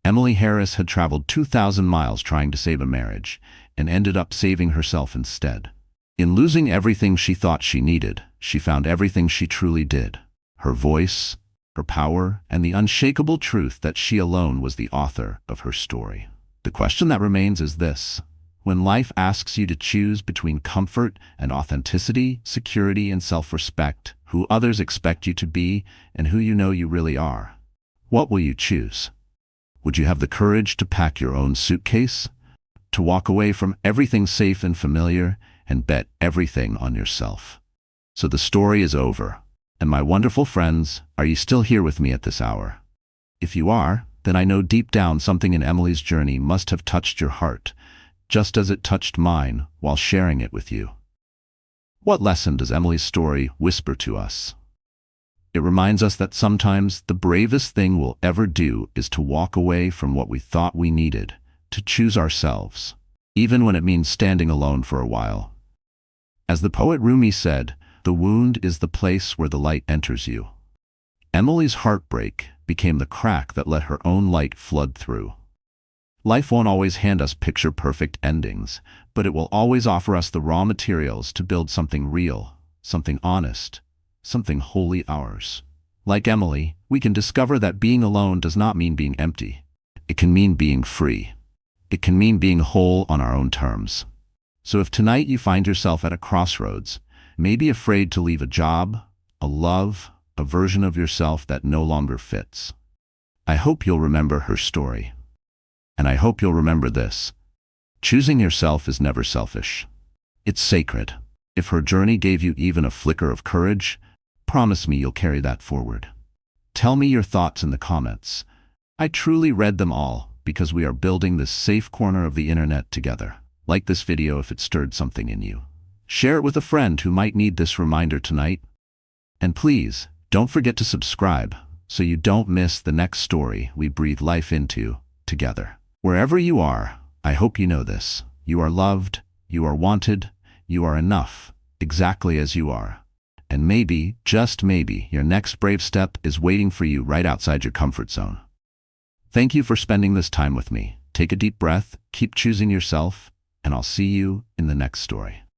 Emily Harris had traveled 2,000 miles trying to save a marriage, and ended up saving herself instead. In losing everything she thought she needed, she found everything she truly did: her voice, her power, and the unshakable truth that she alone was the author of her story. The question that remains is this: when life asks you to choose between comfort and authenticity, security and self-respect, who others expect you to be and who you know you really are, what will you choose? Would you have the courage to pack your own suitcase, to walk away from everything safe and familiar, and bet everything on yourself? So the story is over. And my wonderful friends, are you still here with me at this hour? If you are, then I know deep down something in Emily's journey must have touched your heart, just as it touched mine while sharing it with you. What lesson does Emily's story whisper to us? It reminds us that sometimes the bravest thing we'll ever do is to walk away from what we thought we needed, to choose ourselves, even when it means standing alone for a while. As the poet Rumi said, "The wound is the place where the light enters you." Emily's heartbreak became the crack that let her own light flood through. Life won't always hand us picture-perfect endings, but it will always offer us the raw materials to build something real, something honest, something wholly ours. Like Emily, we can discover that being alone does not mean being empty. It can mean being free. It can mean being whole on our own terms. So if tonight you find yourself at a crossroads, maybe afraid to leave a job, a love, a version of yourself that no longer fits, I hope you'll remember her story. And I hope you'll remember this: choosing yourself is never selfish. It's sacred. If her journey gave you even a flicker of courage, promise me you'll carry that forward. Tell me your thoughts in the comments. I truly read them all because we are building this safe corner of the internet together. Like this video if it stirred something in you. Share it with a friend who might need this reminder tonight. And please, don't forget to subscribe so you don't miss the next story we breathe life into together. Wherever you are, I hope you know this: you are loved, you are wanted, you are enough, exactly as you are. And maybe, just maybe, your next brave step is waiting for you right outside your comfort zone. Thank you for spending this time with me. Take a deep breath, keep choosing yourself, and I'll see you in the next story.